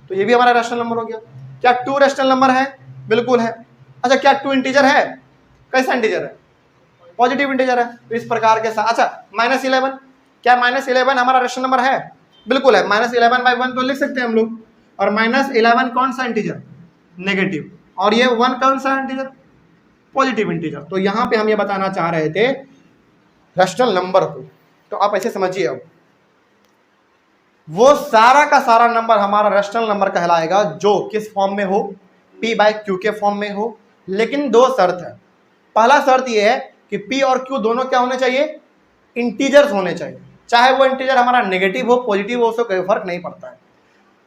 तो ये भी हमारा रैशनल नंबर हो गया। क्या टू रैशनल नंबर है? बिल्कुल है। अच्छा, क्या टू इंटीजर है? कैसा इंटीजर है? पॉजिटिव इंटीजर है। तो इस प्रकार के साथ अच्छा -11, क्या -11 हमारा रैशनल नंबर है? बिल्कुल है। -11/1 तो लिख सकते हैं हम लोग। और -11 कौन सा इंटीजर? नेगेटिव। और ये 1 कौन सा इंटीजर? Positive integer. तो यहाँ पे हम ये बताना चाह रहे थे रैशनल नंबर को। तो आप ऐसे समझिए, अब वो सारा का सारा नंबर हमारा रैशनल नंबर कहलाएगा जो किस फॉर्म में हो? p/q के फॉर्म में हो। लेकिन दो शर्त है। पहला शर्त ये है कि p और q दोनों क्या होने चाहिए? इंटीजर्स होने चाहिए। चाहे वो इंटीजर हमारा नेगेटिव हो, पॉजिटिव हो, उससे कोई फर्क नहीं पड़ता है।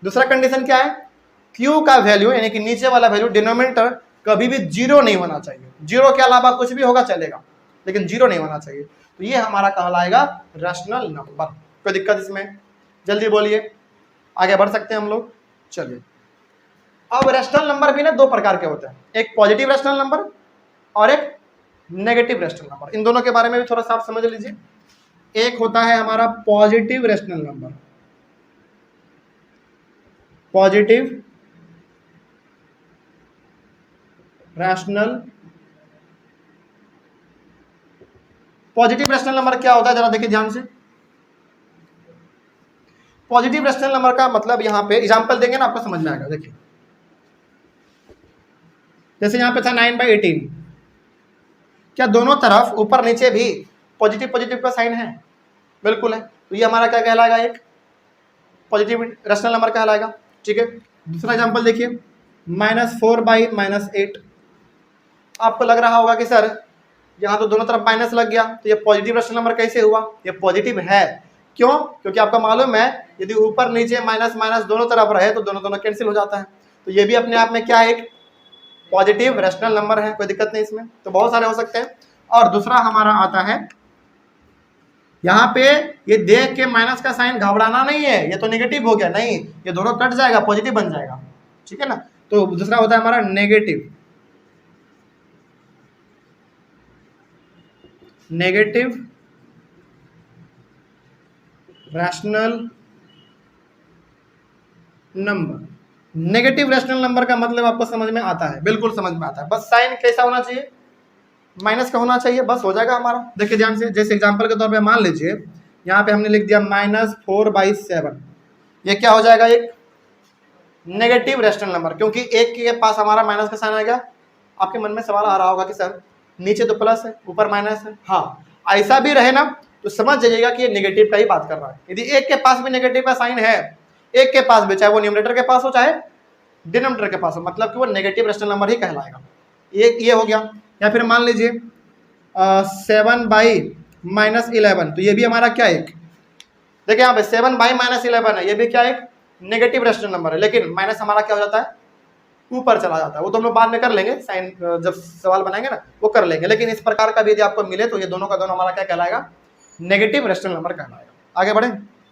दूसरा कंडीशन क्या है? q का वैल्यू यानी कि नीचे वाला वैल्यू डिनोमिनेटर कभी भी जीरो नहीं होना चाहिए। जीरो के अलावा कुछ भी होगा चलेगा, लेकिन जीरो नहीं होना चाहिए। तो ये हमारा कहलाएगा रैशनल नंबर। कोई दिक्कत इसमें? जल्दी बोलिए, आगे बढ़ सकते हैं हम लोग। चलिए, अब रैशनल नंबर भी ना दो प्रकार के होते हैं, एक पॉजिटिव रैशनल नंबर और एक नेगेटिव रैशनल नंबर। इन दोनों के बारे में भी थोड़ा सा आप समझ लीजिए। एक होता है हमारा positive rational number, positive rational. Positive rational number क्या होता है, जरा देखिए ध्यान से। पॉजिटिव रैशनल नंबर का मतलब यहाँ पे एग्जांपल देंगे ना, आपको समझ में आएगा। देखिए, जैसे यहाँ पे था 9/18, क्या दोनों तरफ ऊपर नीचे भी पॉजिटिव पॉजिटिव का साइन है? बिल्कुल है। तो ये हमारा क्या कहलाएगा? एक पॉजिटिव रैशनल नंबर कहलाएगा। ठीक है, दूसरा एग्जांपल देखिए, -4/-8। आपको लग रहा होगा कि सर यहाँ तो दोनों तरफ माइनस लग गया, तो ये पॉजिटिव रैशनल नंबर कैसे हुआ? ये पॉजिटिव है। क्यों? क्योंकि आपका मालूम है यदि ऊपर नीचे माइनस माइनस दोनों तरफ रहे तो दोनों दोनों कैंसिल हो जाता है। तो ये भी अपने आप में क्या है? एक पॉजिटिव रैशनल नंबर है, कोई दिक्कत नहीं इसमें। तो बहुत सारे हो सकते हैं। और दूसरा हमारा आता है यहाँ पे, ये देख के माइनस का साइन घबराना नहीं है, ये तो नेगेटिव हो गया, नहीं, ये दोनों कट जाएगा, पॉजिटिव बन जाएगा। ठीक है ना? तो दूसरा होता है हमारा negative rational number. Negative rational number का मतलब आपको समझ में आता है? बिल्कुल समझ में आता है। बस साइन कैसा होना चाहिए? माइनस का होना चाहिए, बस हो जाएगा हमारा। देखिए ध्यान से, जैसे एग्जांपल के तौर पे मान लीजिए यहाँ पे हमने लिख दिया -4/7। ये क्या हो जाएगा? एक नेगेटिव रैशनल नंबर, क्योंकि एक के पास हमारा माइनस का साइन आएगा। आपके मन में सवाल आ रहा होगा कि सर नीचे तो प्लस है, ऊपर माइनस है। हाँ, ऐसा भी रहे ना तो समझ जाइएगा कि ये नेगेटिव का ही बात कर रहा है। यदि एक के पास भी नेगेटिव का साइन है, एक के पास भी, चाहे वो न्यूमरेटर के पास हो चाहे डिनोमिनेटर के पास हो, मतलब कि वो नेगेटिव रैशनल नंबर ही कहलाएगा। ये हो गया। या फिर मान लीजिए 7/-11, तो ये भी हमारा क्या एक, देखिए यहाँ पे 7/-11 है, ये भी क्या एक नेगेटिव रैशनल नंबर है। लेकिन माइनस हमारा क्या हो जाता है? ऊपर चला जाता है। वो तो हम लोग बाद में कर लेंगे, साइन जब सवाल बनाएंगे ना वो कर लेंगे। लेकिन इस प्रकार का भी यदि आपको मिले तो ये दोनों का दोनों हमारा क्या कहलाएगा? नेगेटिव रैशनल नंबर कहलाएगा। आगे बढ़े,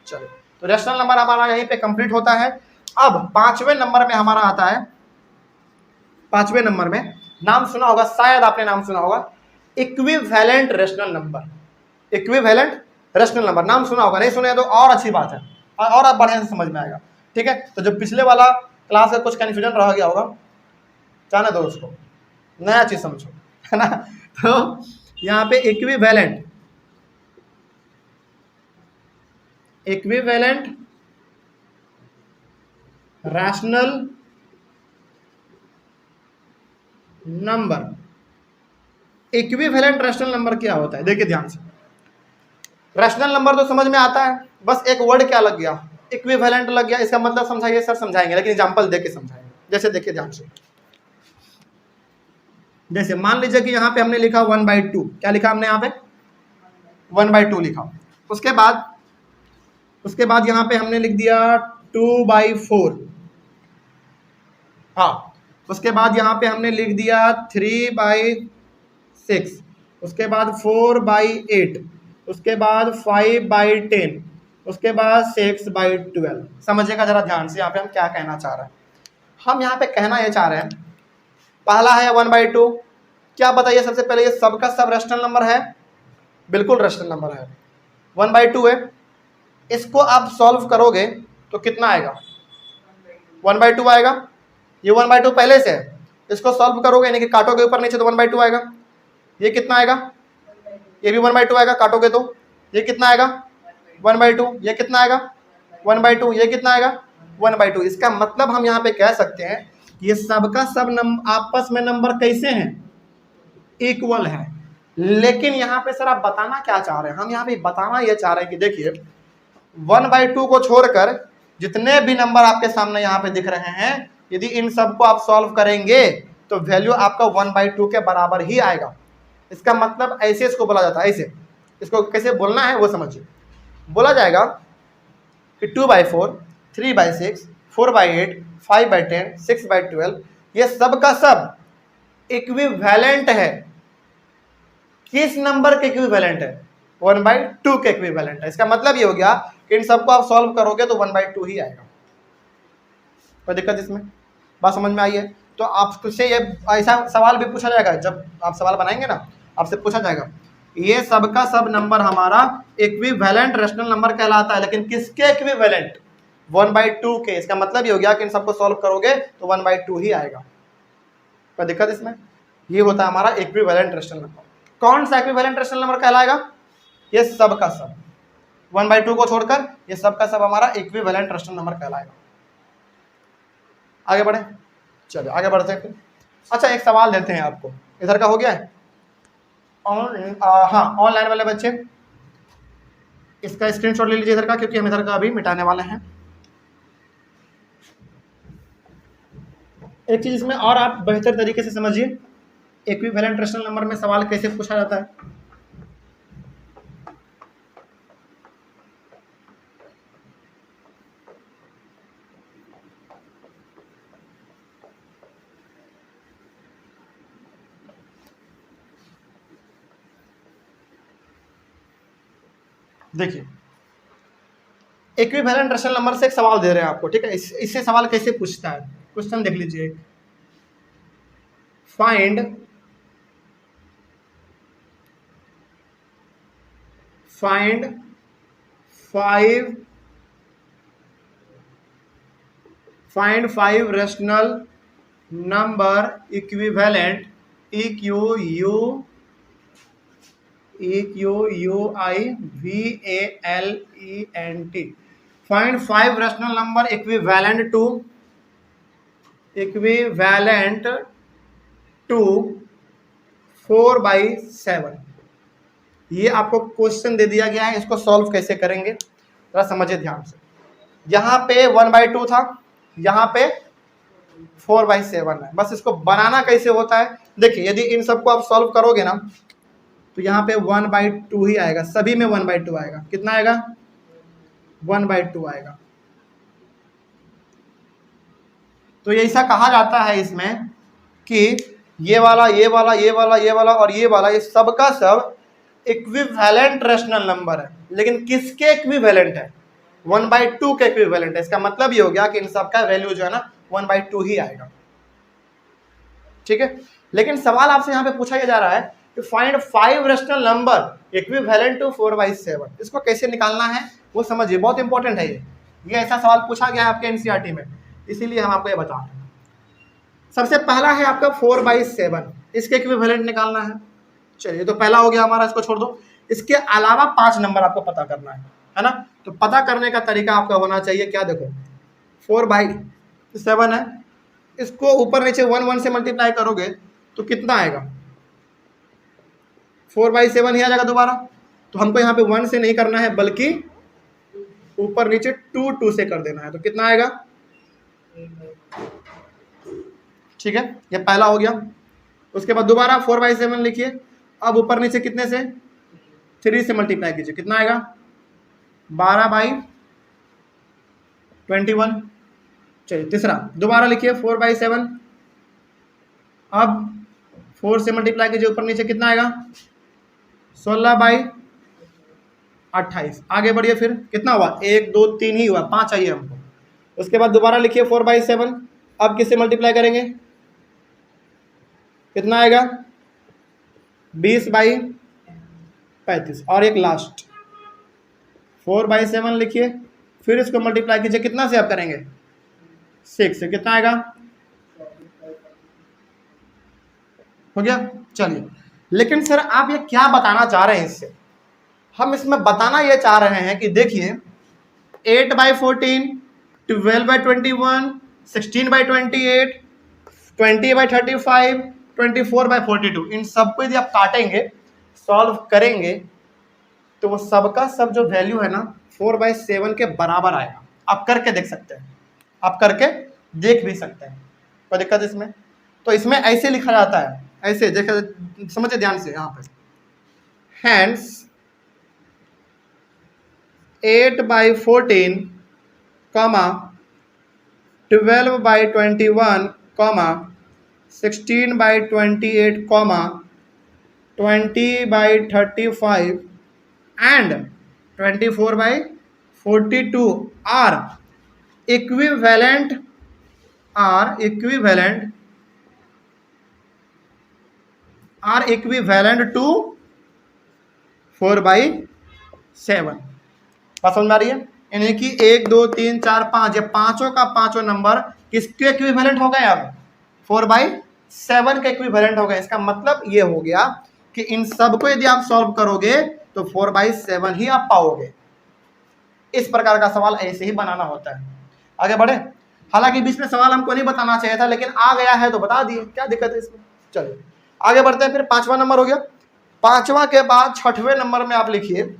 चलो। तो रैशनल नंबर हमारा यहीं पे कंप्लीट होता है। अब 5वें नंबर में हमारा आता है, 5वें नंबर में नाम सुना होगा, शायद आपने नाम सुना होगा, equivalent rational number. Equivalent rational number नाम सुना होगा, नहीं सुने तो और अच्छी बात है, और आप बढ़िया से समझ में आएगा। ठीक है, तो जो पिछले वाला क्लास का कुछ कन्फ्यूजन रह गया होगा, जाने दो उसको, नया चीज समझो, है ना। तो यहाँ पे equivalent rational number. Equivalent rational number क्या होता है, देखिए ध्यान से। रैशनल नंबर तो समझ में आता है, बस एक वर्ड क्या लग गया, इक्विवेलेंट लग गया। इसका मतलब समझाइए सर, समझाएंगे लेकिन एग्जांपल देके समझाएंगे। जैसे देखिए ध्यान से, जैसे मान लीजिए कि यहाँ पे हमने लिखा 1/2, क्या लिखा हमने यहाँ पे 1/2 लिखा। उसके बाद यहाँ पे हमने लिख दिया 2/4। हाँ, उसके बाद यहाँ पे हमने लिख दिया 3/6, उसके बाद 4/8, उसके बाद 5/10, उसके बाद 6/12। समझिएगा जरा ध्यान से, यहाँ पे हम क्या कहना चाह रहे हैं। हम यहाँ पे कहना ये चाह रहे हैं, पहला है 1/2। क्या बताइए सबसे पहले, ये सबका सब रैशनल नंबर है? बिल्कुल रैशनल नंबर है, 1/2 है। इसको आप सॉल्व करोगे तो कितना आएगा, 1/2 आएगा। ये 1/2 पहले से है, इसको सॉल्व करोगे यानी कि काटोगे ऊपर नीचे तो 1/2 आएगा। ये कितना आएगा, ये भी 1/2 आएगा, काटोगे तो ये कितना आएगा 1/2। ये कितना आएगा 1/2। ये कितना आएगा 1/2। इसका मतलब हम यहाँ पे कह सकते हैं कि ये सबका सब आपस में नंबर कैसे हैं, इक्वल है। लेकिन यहाँ पे सर आप बताना क्या चाह रहे हैं, हम यहाँ पे बताना ये चाह रहे हैं कि देखिए 1/2 को छोड़कर जितने भी नंबर आपके सामने यहाँ पे दिख रहे हैं, यदि इन सबको आप सॉल्व करेंगे तो वैल्यू आपका 1/2 के बराबर ही आएगा। इसका मतलब ऐसे इसको बोला जाता है, ऐसे इसको कैसे बोलना है वो समझिए। बोला जाएगा कि 2/4, 3/6, 4/8, 5/10, 6/12 ये सब का सब इक्विवेलेंट है। किस नंबर के इक्विवेलेंट है, 1/2 के इक्विवेलेंट है। इसका मतलब ये हो गया कि इन सबको आप सॉल्व करोगे तो 1/2 ही आएगा। कोई दिक्कत इसमें, बात समझ में आई है? तो आपसे ये ऐसा सवाल भी पूछा जाएगा, जब आप सवाल बनाएंगे ना, आपसे पूछा जाएगा ये सबका सब नंबर हमारा इक्विवेलेंट रैशनल नंबर कहलाता है, लेकिन किसके इक्विवेलेंट, 1/2 के। इसका मतलब ये हो गया कि इन सबको सॉल्व करोगे तो 1/2 ही आएगा। कोई दिक्कत इसमें? ये होता है हमारा इक्विवेलेंट रैशनल नंबर। कौन सा इक्विवेलेंट रैशनल नंबर कहलाएगा, ये सब का सब, 1/2 को छोड़कर ये सब का सब हमारा इक्विवेलेंट रैशनल नंबर कहलाएगा। आगे बढ़े, चलिए आगे बढ़ते हैं। अच्छा एक सवाल देते हैं आपको, इधर का हो गया है हाँ, ऑनलाइन वाले बच्चे इसका स्क्रीनशॉट ले लीजिए इधर का, क्योंकि हम इधर का अभी मिटाने वाले हैं। एक चीज इसमें और आप बेहतर तरीके से समझिए, इक्विवेलेंट रैशनल नंबर में सवाल कैसे पूछा जाता है। देखिए इक्विवेलेंट रैशनल नंबर से एक सवाल दे रहे हैं आपको, ठीक है। इससे सवाल कैसे पूछता है, क्वेश्चन देख लीजिए। Find five rational number equivalent EQUIVALENT। Find 5 rational number equivalent to 4/7। ये आपको क्वेश्चन दे दिया गया है, इसको सॉल्व कैसे करेंगे जरा समझिए ध्यान से। यहाँ पे 1/2 था, यहाँ पे 4/7 है। बस इसको बनाना कैसे होता है, देखिए यदि इन सबको आप सॉल्व करोगे ना तो यहाँ पे 1/2 ही आएगा, सभी में 1/2 आएगा। कितना आएगा 1/2 आएगा। तो ऐसा कहा जाता है इसमें कि ये वाला ये वाला ये वाला ये वाला और ये वाला, ये सबका सब इक्विवेलेंट रैशनल नंबर है। लेकिन किसके इक्विवेलेंट है, 1/2 के इक्विवेलेंट है। इसका मतलब ये हो गया कि इन सब का वैल्यू जो है ना 1/2 ही आएगा। ठीक है, लेकिन सवाल आपसे यहाँ पे पूछा जा रहा है कि find 5 rational number equivalent to 4/7। इसको कैसे निकालना है वो समझिए, बहुत इंपॉर्टेंट है ये ऐसा सवाल पूछा गया है आपके एनसीईआरटी में, इसीलिए हम आपको ये बता रहे हैं। सबसे पहला है आपका 4/7, इसके इक्विवेलेंट निकालना है। चलिए, तो पहला हो गया हमारा, इसको छोड़ दो। इसके अलावा 5 नंबर आपको पता करना है ना। तो पता करने का तरीका आपका होना चाहिए क्या, देखो 4/7 है, इसको ऊपर नीचे 1 से मल्टीप्लाई करोगे तो कितना आएगा, 4/7 ही आ जाएगा दोबारा। तो हमको यहाँ पे 1 से नहीं करना है बल्कि ऊपर नीचे 2 से कर देना है। तो कितना आएगा, ठीक है, ये पहला हो गया। उसके बाद दोबारा 4/7 लिखिए, अब ऊपर नीचे कितने से, 3 से मल्टीप्लाई कीजिए, कितना आएगा 12/21। चलिए तीसरा दोबारा लिखिए 4/7, अब 4 से मल्टीप्लाई कीजिए, ऊपर नीचे कितना आएगा 16/28। आगे बढ़िए, फिर कितना हुआ 1 2 3 ही हुआ, 5 चाहिए हमको। उसके बाद दोबारा लिखिए 4/7, अब किससे मल्टीप्लाई करेंगे, कितना आएगा 20/35। और एक लास्ट 4/7 लिखिए, फिर इसको मल्टीप्लाई कीजिए, कितना से आप करेंगे 6 से, कितना आएगा, हो गया। चलिए, लेकिन सर आप ये क्या बताना चाह रहे हैं इससे, हम इसमें बताना ये चाह रहे हैं कि देखिए 8/14, 12/21, 16/28, 20/35, 24/42, इन सबको यदि आप काटेंगे, सॉल्व करेंगे, तो वो सबका सब जो वैल्यू है ना 4/7 के बराबर आएगा। आप करके देख सकते हैं, आप करके देख भी सकते हैं, कोई दिक्कत इसमें। तो इसमें ऐसे लिखा जाता है, ऐसे देखा, समझे ध्यान से यहाँ पे, hence 8/14, 12/21, 16/28, 20/35 and 24/42 are equivalent to 4/7। बात समझ में आ रही है, यानी कि 1 2 3 4 5, ये पांचों का पांचों नंबर किसके इक्विवेलेंट हो गए, अब 4/7 के इक्विवेलेंट हो गए। इसका मतलब ये हो गया कि इन सबको यदि आप सॉल्व करोगे तो 4/7 ही आप पाओगे। इस प्रकार का सवाल ऐसे ही बनाना होता है। आगे बढ़े, हालांकि बीच में सवाल हमको नहीं बताना चाहिए था, लेकिन आ गया है तो बता दिए, क्या दिक्कत है इसमें। चलिए आगे बढ़ते हैं, फिर 5वां नंबर हो गया। 5वां के बाद 6वें नंबर में आप लिखिए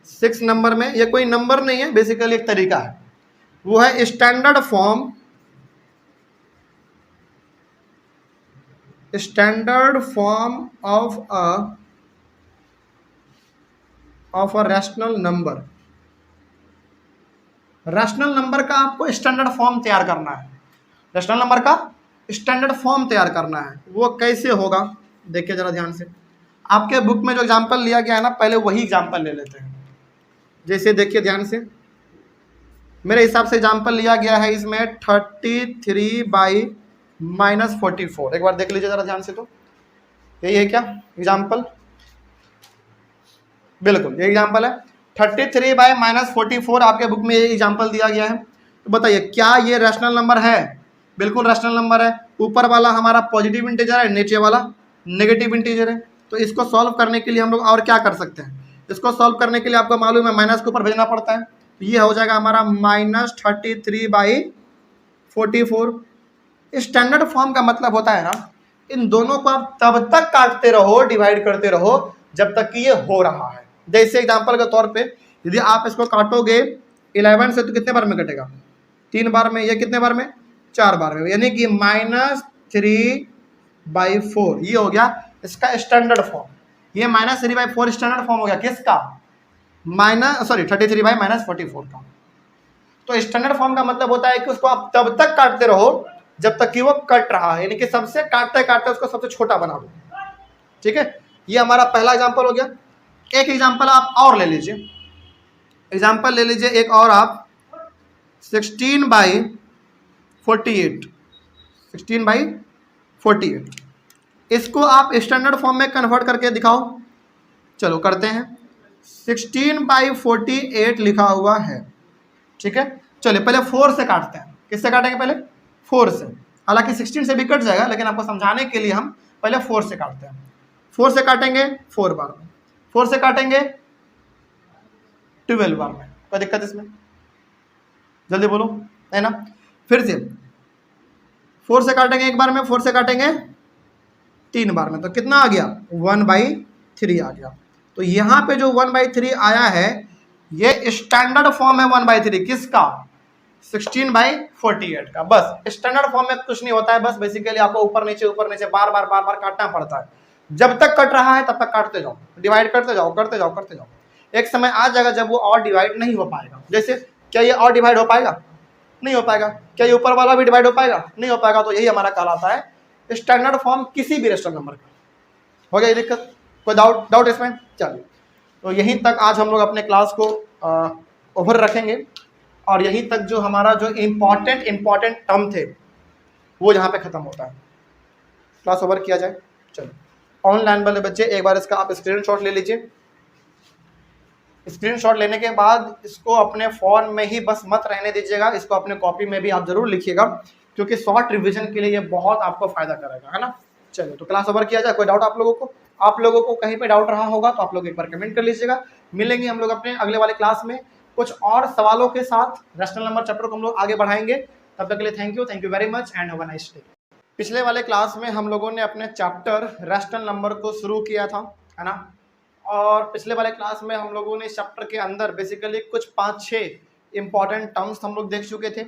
6 नंबर में, ये कोई नंबर नहीं है, बेसिकली एक तरीका है, वो है standard form of a rational number. Rational number का आपको स्टैंडर्ड फॉर्म तैयार करना है, रैशनल नंबर का स्टैंडर्ड फॉर्म तैयार करना है। वो कैसे होगा देखिए जरा ध्यान से, आपके बुक में जो एग्जांपल लिया गया है ना, पहले वही एग्जांपल ले लेते हैं। जैसे देखिए ध्यान से, मेरे हिसाब से एग्जांपल लिया गया है इसमें 33/-44। एक बार देख लीजिए जरा ध्यान से, तो यही है क्या एग्जांपल, बिल्कुल ये एग्जांपल है। 33/-44 आपके बुक में ये एग्जांपल दिया गया है। तो बताइए क्या ये रैशनल नंबर है, बिल्कुल रैशनल नंबर है। ऊपर वाला हमारा पॉजिटिव इंटीजर है, नीचे वाला नेगेटिव इंटीजर है। तो इसको सॉल्व करने के लिए हम लोग और क्या कर सकते हैं, इसको सॉल्व करने के लिए आपको मालूम है माइनस के ऊपर भेजना पड़ता है। तो ये हो जाएगा हमारा -33/44। स्टैंडर्ड फॉर्म का मतलब होता है ना, इन दोनों को आप तब तक काटते रहो, डिवाइड करते रहो जब तक कि ये हो रहा है। जैसे एग्जांपल के तौर पे यदि आप इसको काटोगे 11 से तो कितने बार में कटेगा, 3 बार में। ये कितने बार में, 4 बार में, यानी कि -3/4। ये हो गया इसका स्टैंडर्ड फॉर्म। ये -3/4 स्टैंडर्ड फॉर्म हो गया किसका, 33/-44 का। तो स्टैंडर्ड फॉर्म का मतलब होता है कि उसको आप तब तक काटते रहो जब तक कि वो कट रहा है, यानी कि सबसे काटते काटते उसको सबसे छोटा बना दो। ठीक है, ये हमारा पहला एग्जांपल हो गया। एक एग्जांपल आप और ले लीजिए, एग्जाम्पल ले लीजिए एक और आप 16/48, 16/48 इसको आप स्टैंडर्ड फॉर्म में कन्वर्ट करके दिखाओ। चलो करते हैं। 16/48 लिखा हुआ है, ठीक है। चलिए पहले 4 से काटते हैं। किससे काटेंगे? पहले 4 से। हालांकि 16 से भी कट जाएगा, लेकिन आपको समझाने के लिए हम पहले 4 से काटते हैं। 4 से काटेंगे 4 बार में, 4 से काटेंगे 12 बार में। कोई दिक्कत इसमें? जल्दी बोलो, है ना। फिर से 4 से काटेंगे एक बार में, 4 से काटेंगे 3 बार में, तो कितना आ गया? 1/3 आ गया। तो यहाँ पे जो 1/3 आया है ये स्टैंडर्ड फॉर्म है 1/3 किसका? 16/48 का। बस स्टैंडर्ड फॉर्म में कुछ नहीं होता है, बस बेसिकली आपको ऊपर नीचे बार बार काटना पड़ता है। जब तक कट रहा है तब तक काटते जाओ, डिवाइड करते जाओ, करते जाओ, करते जाओ। एक समय आ जाएगा जब वो और डिवाइड नहीं हो पाएगा। जैसे क्या ये और डिवाइड हो पाएगा? नहीं हो पाएगा। क्या ये ऊपर वाला भी डिवाइड हो पाएगा? नहीं हो पाएगा। तो यही हमारा कहलाता है स्टैंडर्ड फॉर्म किसी भी रेशनल नंबर का। हो गया ये दिक्कत? कोई डाउट इसमें? चलिए, तो यहीं तक आज हम लोग अपने क्लास को ओवर रखेंगे, और यहीं तक जो हमारा जो इम्पॉर्टेंट टर्म थे वो यहाँ पे खत्म होता है। क्लास ओवर किया जाए। चलो, ऑनलाइन वाले बच्चे एक बार इसका आप स्क्रीनशॉट ले लीजिए। स्क्रीनशॉट लेने के बाद इसको अपने फ़ोन में ही बस मत रहने दीजिएगा, इसको अपने कॉपी में भी आप जरूर लिखिएगा, क्योंकि शॉर्ट रिवीजन के लिए ये बहुत आपको फायदा करेगा, है ना। चलिए, तो क्लास ओवर किया जाए। कोई डाउट आप लोगों को? आप लोगों को कहीं पे डाउट रहा होगा तो आप लोग एक बार कमेंट कर लीजिएगा। मिलेंगे हम लोग अपने अगले वाले क्लास में कुछ और सवालों के साथ। रैशनल नंबर चैप्टर को हम लोग आगे बढ़ाएंगे। तब तक के लिए thank you very much and have a nice day. पिछले वाले क्लास में हम लोगों ने अपने चैप्टर रैशनल नंबर को शुरू किया था, है ना। और पिछले वाले क्लास में हम लोगों ने इस चैप्टर के अंदर बेसिकली कुछ 5-6 इंपॉर्टेंट टर्म्स हम लोग देख चुके थे,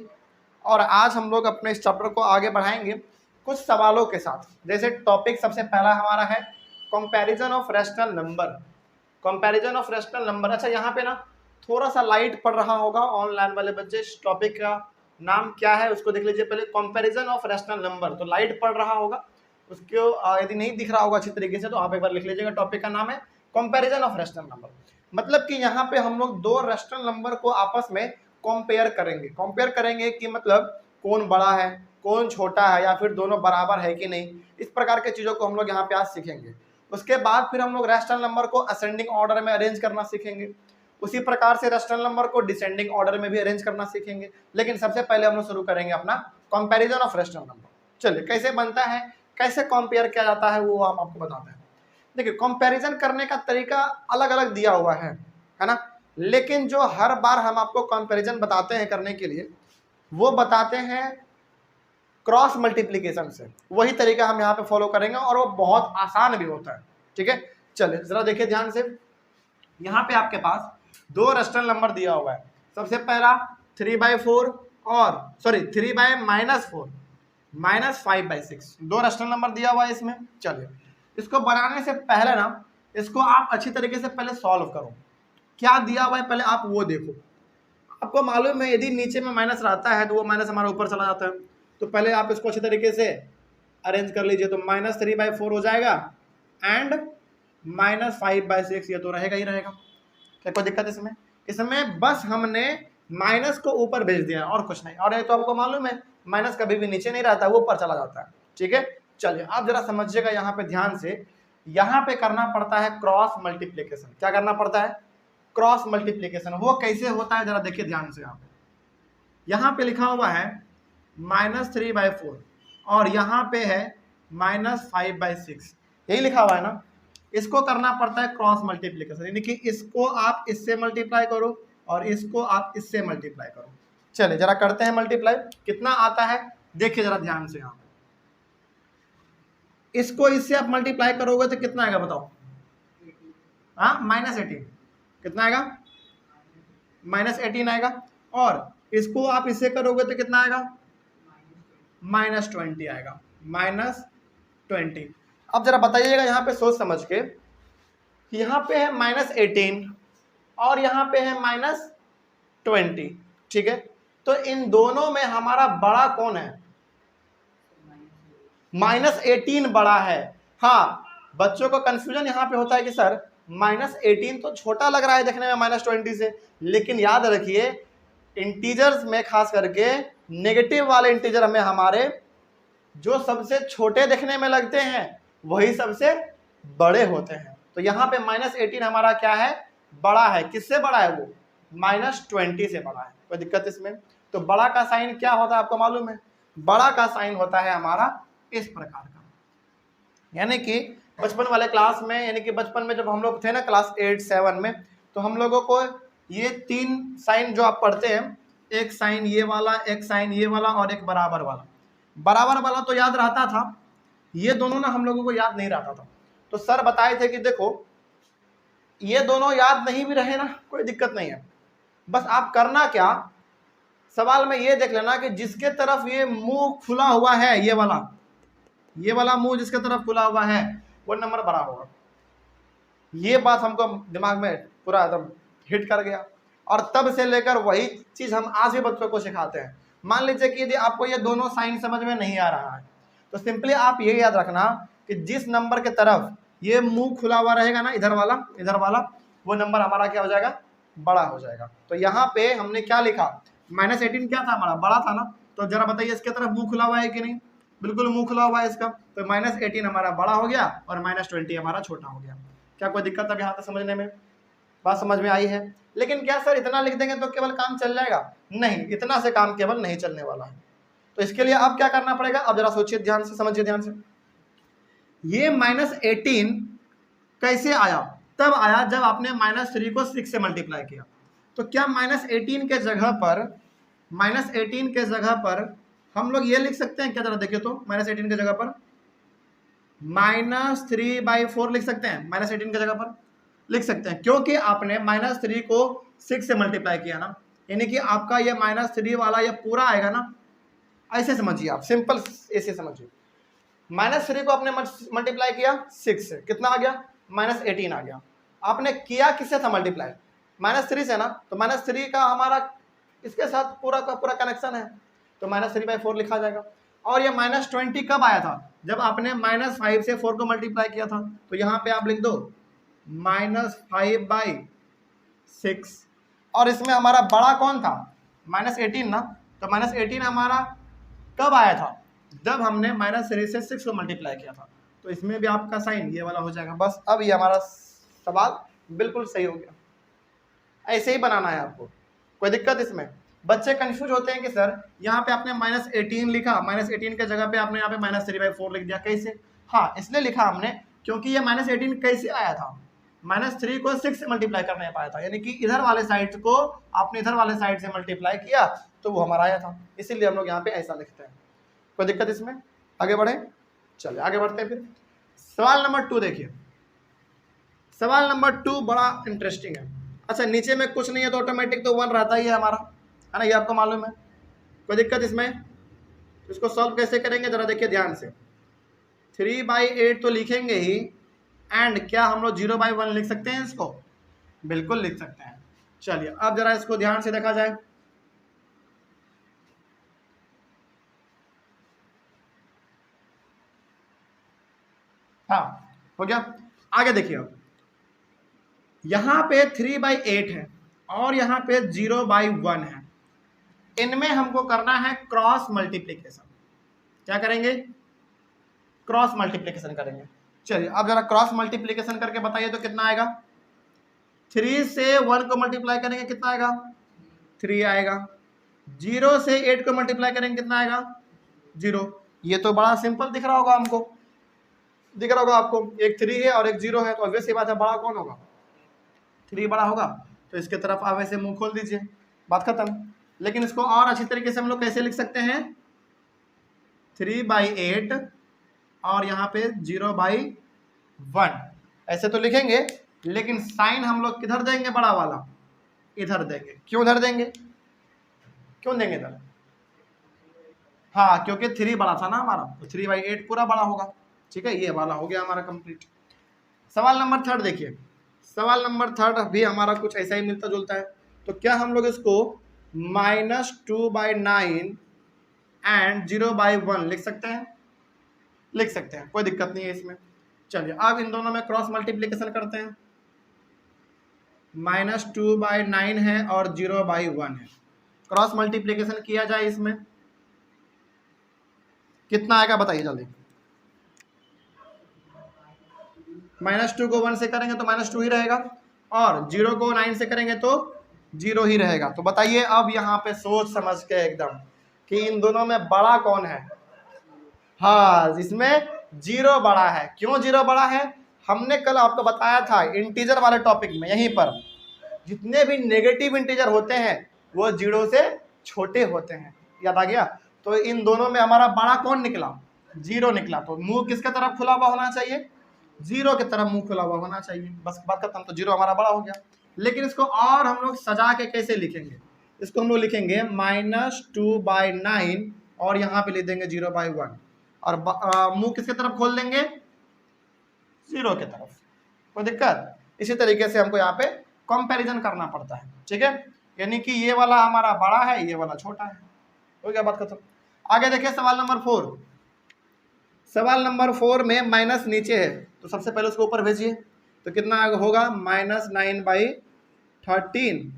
और आज हम लोग अपने इस चैप्टर को आगे बढ़ाएंगे कुछ सवालों के साथ। जैसे टॉपिक सबसे पहला हमारा है comparison of rational number. Comparison of rational number. अच्छा, यहाँ पे ना थोड़ा सा लाइट पड़ रहा होगा ऑनलाइन वाले बच्चे, इस टॉपिक का नाम क्या है उसको देख लीजिए पहले। कंपैरिजन ऑफ रैशनल नंबर, तो लाइट पड़ रहा होगा उसको, यदि नहीं दिख रहा होगा अच्छी तरीके से तो आप एक बार लिख लीजिएगा। टॉपिक का नाम है कंपैरिजन ऑफ रैशनल नंबर। मतलब कि यहाँ पे हम लोग दो रैशनल नंबर को आपस में कंपेयर करेंगे कि मतलब कौन बड़ा है, कौन छोटा है, या फिर दोनों बराबर है कि नहीं। इस प्रकार के चीज़ों को हम लोग यहाँ पे आज सीखेंगे। उसके बाद फिर हम लोग रैशनल नंबर को असेंडिंग ऑर्डर में अरेंज करना सीखेंगे। उसी प्रकार से रैशनल नंबर को डिसेंडिंग ऑर्डर में भी अरेंज करना सीखेंगे। लेकिन सबसे पहले हम लोग शुरू करेंगे अपना कंपैरिजन ऑफ रैशनल नंबर। चलिए, कैसे बनता है, कैसे कंपेयर किया जाता है वो हम आपको बताते हैं। देखिए, कंपैरिजन करने का तरीका अलग अलग दिया हुआ है ना। लेकिन जो हर बार हम आपको कंपैरिजन बताते हैं करने के लिए, वो बताते हैं क्रॉस मल्टीप्लिकेशन से। वही तरीका हम यहाँ पे फॉलो करेंगे और वो बहुत आसान भी होता है, ठीक है। चलिए जरा देखिए ध्यान से। यहाँ पे आपके पास दो रैशनल नंबर दिया हुआ है। सबसे पहला 3/4 और 3/-4 -5/6, दो रैशनल नंबर दिया हुआ है इसमें। चलिए, इसको बनाने से पहले ना इसको आप अच्छी तरीके से पहले सॉल्व करो। क्या दिया हुआ है पहले आप वो देखो। आपको मालूम है यदि नीचे में माइनस रहता है तो वो माइनस हमारा ऊपर चला जाता है। तो पहले आप इसको अच्छी तरीके से अरेंज कर लीजिए। तो -3/4 हो जाएगा एंड -5/6, ये तो रहेगा ही रहेगा। क्या कोई दिक्कत इसमें? इसमें बस हमने माइनस को ऊपर भेज दिया और कुछ नहीं। और ये तो आपको मालूम है माइनस कभी भी नीचे नहीं रहता, वो ऊपर चला जाता है, ठीक है। चलिए आप जरा समझिएगा यहाँ पे ध्यान से। यहाँ पे करना पड़ता है क्रॉस मल्टीप्लीकेशन। क्या करना पड़ता है? Cross multiplication. वो कैसे होता है जरा देखिए ध्यान से। यहाँ पे लिखा हुआ है -3/4 और यहाँ पे है -5/6, यही लिखा हुआ है ना। इसको करना पड़ता है क्रॉस मल्टीप्लीकेशन, यानी कि इसको आप इससे मल्टीप्लाई करो और इसको आप इससे मल्टीप्लाई करो। चलिए जरा करते हैं मल्टीप्लाई। कितना आता है देखिए जरा ध्यान से। यहाँ इसको इससे आप मल्टीप्लाई करोगे तो कितना आएगा बताओ? हाँ, -18। कितना आएगा? -18 आएगा। और इसको आप इससे करोगे तो कितना आएगा? -20 आएगा। -20। अब जरा बताइएगा यहाँ पे सोच समझ के, यहाँ पे है -18 और यहाँ पे है -20, ठीक है। तो इन दोनों में हमारा बड़ा कौन है? -18 बड़ा है। हाँ, बच्चों को कंफ्यूजन यहाँ पे होता है कि सर -18 तो छोटा लग रहा है देखने में -20 से, लेकिन याद रखिए इंटीजर्स में खास करके नेगेटिव वाले इंटीजर हमें हमारे जो सबसे छोटे देखने में लगते हैं वही सबसे बड़े होते हैं। तो यहाँ पे -18 हमारा क्या है, बड़ा है। किससे बड़ा है वो, -20 से बड़ा है। कोई दिक्कत इसमें? तो बड़ा का साइन क्या होता है आपको मालूम है? बड़ा का साइन होता है हमारा इस प्रकार का। यानी कि बचपन वाले क्लास में, यानी कि बचपन में जब हम लोग थे ना क्लास 8-7 में, तो हम लोगों को ये 3 साइन जो आप पढ़ते हैं, एक साइन ये वाला, एक साइन ये वाला और एक बराबर वाला। बराबर वाला तो याद रहता था, ये दोनों ना हम लोगों को याद नहीं रहता था। तो सर बताए थे कि देखो ये दोनों याद नहीं भी रहे ना कोई दिक्कत नहीं है, बस आप करना क्या, सवाल में ये देख लेना कि जिसके तरफ ये मुंह खुला हुआ है, ये वाला मुंह जिसके तरफ खुला हुआ है वो नंबर बड़ा होगा। ये बात हमको दिमाग में पूरा एकदम हिट कर गया, और तब से लेकर वही चीज हम आज भी बच्चों को सिखाते हैं। मान लीजिए कि यदि आपको ये दोनों साइन समझ में नहीं आ रहा है, तो सिंपली आप ये याद रखना कि जिस नंबर के तरफ ये मुंह खुला हुआ रहेगा ना, इधर वाला, वो नंबर हमारा क्या हो जाएगा, बड़ा हो जाएगा। तो यहाँ पे हमने क्या लिखा, -18 क्या था हमारा, बड़ा था ना। तो जरा बताइए इसके तरफ मुंह खुला हुआ है कि नहीं, बिल्कुल मुंह खुला हुआ है इसका, तो -18 हमारा बड़ा हो गया और -20 हमारा छोटा हो गया। क्या कोई दिक्कत अब यहाँ तक समझने में, बात समझ में आई है? लेकिन क्या सर इतना लिख देंगे तो केवल काम चल जाएगा? नहीं, इतना से काम केवल नहीं चलने वाला है। तो इसके लिए अब क्या करना पड़ेगा, अब जरा सोचिए ध्यान से, समझिए ध्यान से। ये -18 कैसे आया? तब आया जब आपने -3 को 6 से मल्टीप्लाई किया। तो क्या -18 के जगह पर हम लोग ये लिख सकते हैं क्या, जरा देखिए तो, -18 के जगह पर -3/4 लिख सकते हैं। -18 के जगह पर लिख सकते हैं क्योंकि आपने -3 को 6 से मल्टीप्लाई किया ना, यानी कि आपका ये -3 वाला ये पूरा आएगा ना। ऐसे समझिए आप, सिंपल ऐसे समझिए। -3 को आपने मल्टीप्लाई किया 6 से, कितना आ गया, -18 आ गया। आपने किया किससे था मल्टीप्लाई, -3 से ना, तो -3 का हमारा इसके साथ पूरा का पूरा कनेक्शन है, तो -3/4 लिखा जाएगा। और ये -20 कब आया था, जब आपने -5 से 4 को मल्टीप्लाई किया था। तो यहाँ पे आप लिख दो -5/6, और इसमें हमारा बड़ा कौन था, -18 ना। तो -18 हमारा कब आया था, जब हमने -3 से 6 को मल्टीप्लाई किया था। तो इसमें भी आपका साइन ये वाला हो जाएगा। बस अब ये हमारा सवाल बिल्कुल सही हो गया। ऐसे ही बनाना है आपको, कोई दिक्कत इसमें? बच्चे कंफ्यूज होते हैं कि सर यहाँ पे आपने -18 लिखा, -18 के जगह पे आपने यहाँ पे -3/4 लिख दिया, कैसे? हाँ, इसलिए लिखा हमने क्योंकि ये -18 कैसे आया था, -3 को 6 से मल्टीप्लाई कर नहीं पाया था, यानी कि इधर वाले साइड को आपने इधर वाले साइड से मल्टीप्लाई किया तो वो हमारा आया था, इसीलिए हम लोग यहाँ पे ऐसा लिखते हैं। कोई दिक्कत इसमें? आगे बढ़े, चलिए आगे बढ़ते हैं। फिर सवाल नंबर 2 देखिए। सवाल नंबर 2 बड़ा इंटरेस्टिंग है। अच्छा, नीचे में कुछ नहीं है तो ऑटोमेटिक तो 1 रहता ही है हमारा, है ना, ये आपको मालूम है। कोई दिक्कत इसमें? इसको सॉल्व कैसे करेंगे जरा देखिए ध्यान से। 3/8 तो लिखेंगे ही, एंड क्या हम लोग 0/1 लिख सकते हैं इसको? बिल्कुल लिख सकते हैं। चलिए अब जरा इसको ध्यान से देखा जाए। हाँ, हो गया। आगे देखिए, अब यहाँ पे 3/8 है और यहाँ पे 0/1 है। इनमें हमको करना है क्रॉस मल्टीप्लीकेशन। क्या करेंगे? क्रॉस मल्टीप्लीकेशन करेंगे। चलिए अब जरा क्रॉस मल्टीप्लीकेशन करके बताइए तो कितना आएगा। 3 से 1 को मल्टीप्लाई करेंगे कितना आएगा, 3 आएगा। 0 से 8 को मल्टीप्लाई करेंगे कितना आएगा, 0। ये तो बड़ा सिंपल दिख रहा होगा हमको, दिख रहा होगा आपको, एक 3 है और एक 0 है, तो ऑब्वियस बात है बड़ा कौन होगा, 3 बड़ा होगा। तो इसके तरफ आप ऐसे मुंह खोल दीजिए, बात खत्म। लेकिन इसको और अच्छी तरीके से हम लोग कैसे लिख सकते हैं, 3/8 और यहाँ पे 0/1 ऐसे तो लिखेंगे, लेकिन साइन हम लोग किधर देंगे, बड़ा वाला इधर देंगे। क्यों इधर देंगे, क्यों देंगे इधर? हाँ, क्योंकि 3 बड़ा था ना हमारा, तो 3/8 पूरा बड़ा होगा। ठीक है, ये वाला हो गया हमारा कंप्लीट। सवाल नंबर 3 देखिए। सवाल नंबर 3 भी हमारा कुछ ऐसा ही मिलता जुलता है। तो क्या हम लोग इसको -2/9 एंड 0/1 लिख सकते हैं? लिख सकते हैं, कोई दिक्कत नहीं है इसमें। चलिए अब इन दोनों में क्रॉस मल्टीप्लीकेशन करते हैं। -2/9 है और 0/1 है। क्रॉस मल्टीप्लीकेशन किया जाए इसमें, कितना आएगा बताइए जल्दी। -2 को 1 से करेंगे तो -2 ही रहेगा, और 0 को 9 से करेंगे तो 0 ही रहेगा। तो बताइए अब यहाँ पे सोच समझ के एकदम कि इन दोनों में बड़ा कौन है। हाँ, इसमें 0 बड़ा है। क्यों 0 बड़ा है? हमने कल आपको बताया था इंटीजर वाले टॉपिक में, यहीं पर जितने भी नेगेटिव इंटीजर होते हैं वो 0 से छोटे होते हैं। याद आ गया? तो इन दोनों में हमारा बड़ा कौन निकला? 0 निकला। तो मुंह किसके तरफ खुला हुआ होना चाहिए? 0 की तरफ मुंह खुला हुआ होना चाहिए। बस बात खत्म। तो 0 हमारा बड़ा हो गया। लेकिन इसको और हम लोग सजा के कैसे लिखेंगे? इसको हम लोग लिखेंगे -2/9 और यहाँ पे लिख देंगे 0/1, और मुंह किसके तरफ खोल देंगे? 0 की तरफ। कोई दिक्कत? इसी तरीके से हमको यहाँ पे कंपैरिजन करना पड़ता है। ठीक है, यानी कि ये वाला हमारा बड़ा है, ये वाला छोटा है। हो गया, बात खत्म। आगे देखिए सवाल नंबर 4। सवाल नंबर 4 में माइनस नीचे है, तो सबसे पहले उसको ऊपर भेजिए। तो कितना होगा? -9/13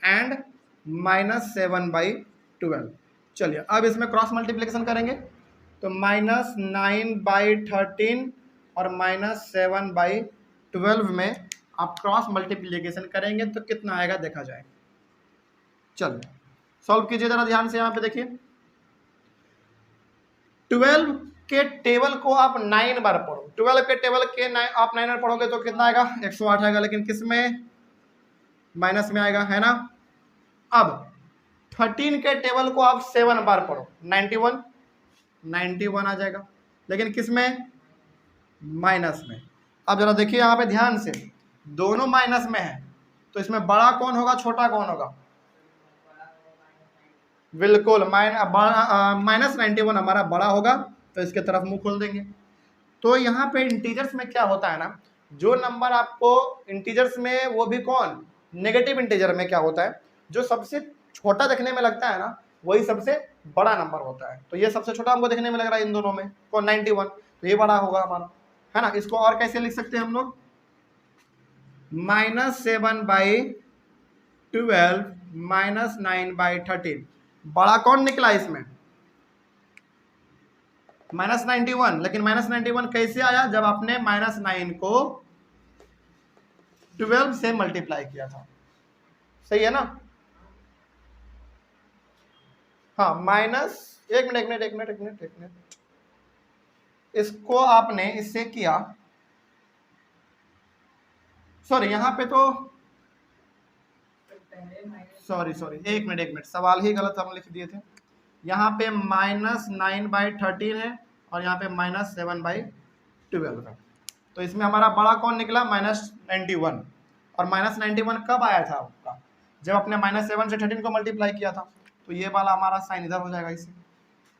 एंड -7/12। चलिए अब इसमें क्रॉस मल्टीप्लिकेशन करेंगे। तो -9/13 और -7/12 में आप क्रॉस मल्टीप्लिकेशन करेंगे तो कितना आएगा देखा जाए। चलिए सॉल्व कीजिए जरा ध्यान से। यहाँ पे देखिए 12 के टेबल को आप 9 बार पढ़ो। 12 के टेबल के आप 9 बार पढ़ोगे तो कितना आएगा? 108 आएगा। लेकिन किस में? माइनस में आएगा, है ना। अब 13 के टेबल को आप 7 बार पढ़ो, 91 आ जाएगा। लेकिन किस में? माइनस में। अब जरा देखिए यहाँ पे ध्यान से, दोनों माइनस में है, तो इसमें बड़ा कौन होगा, छोटा कौन होगा? बिल्कुल -91 हमारा बड़ा होगा, तो इसके तरफ मुंह खोल देंगे। तो यहाँ पे इंटीजर्स में क्या होता है ना, जो नंबर आपको इंटीजर्स में, वो भी कौन? नेगेटिव इंटीजर में क्या होता है, जो सबसे छोटा देखने में लगता है ना, वही सबसे बड़ा नंबर होता है। तो ये सबसे छोटा हमको देखने में लग रहा है इन दोनों में, कौन? 91। तो ये बड़ा होगा हमारा, है ना। इसको और कैसे लिख सकते हैं हम लोग? -7/12 -9/13। बड़ा कौन निकला इसमें? -91। लेकिन -91 कैसे आया? जब आपने -9 को 12 से मल्टीप्लाई किया था। सही है ना। हाँ, एक मिनट। इसको आपने इससे किया, सॉरी यहाँ पे तो सॉरी एक मिनट, सवाल ही गलत हम लिख दिए थे। यहाँ पे -9/13 है और यहाँ पे -7/12 है। तो इसमें हमारा बड़ा कौन निकला? -91। और -91 कब आया था आपका? जब आपने -7 से 13 को मल्टीप्लाई किया था। तो ये वाला हमारा साइन इधर हो जाएगा। इसे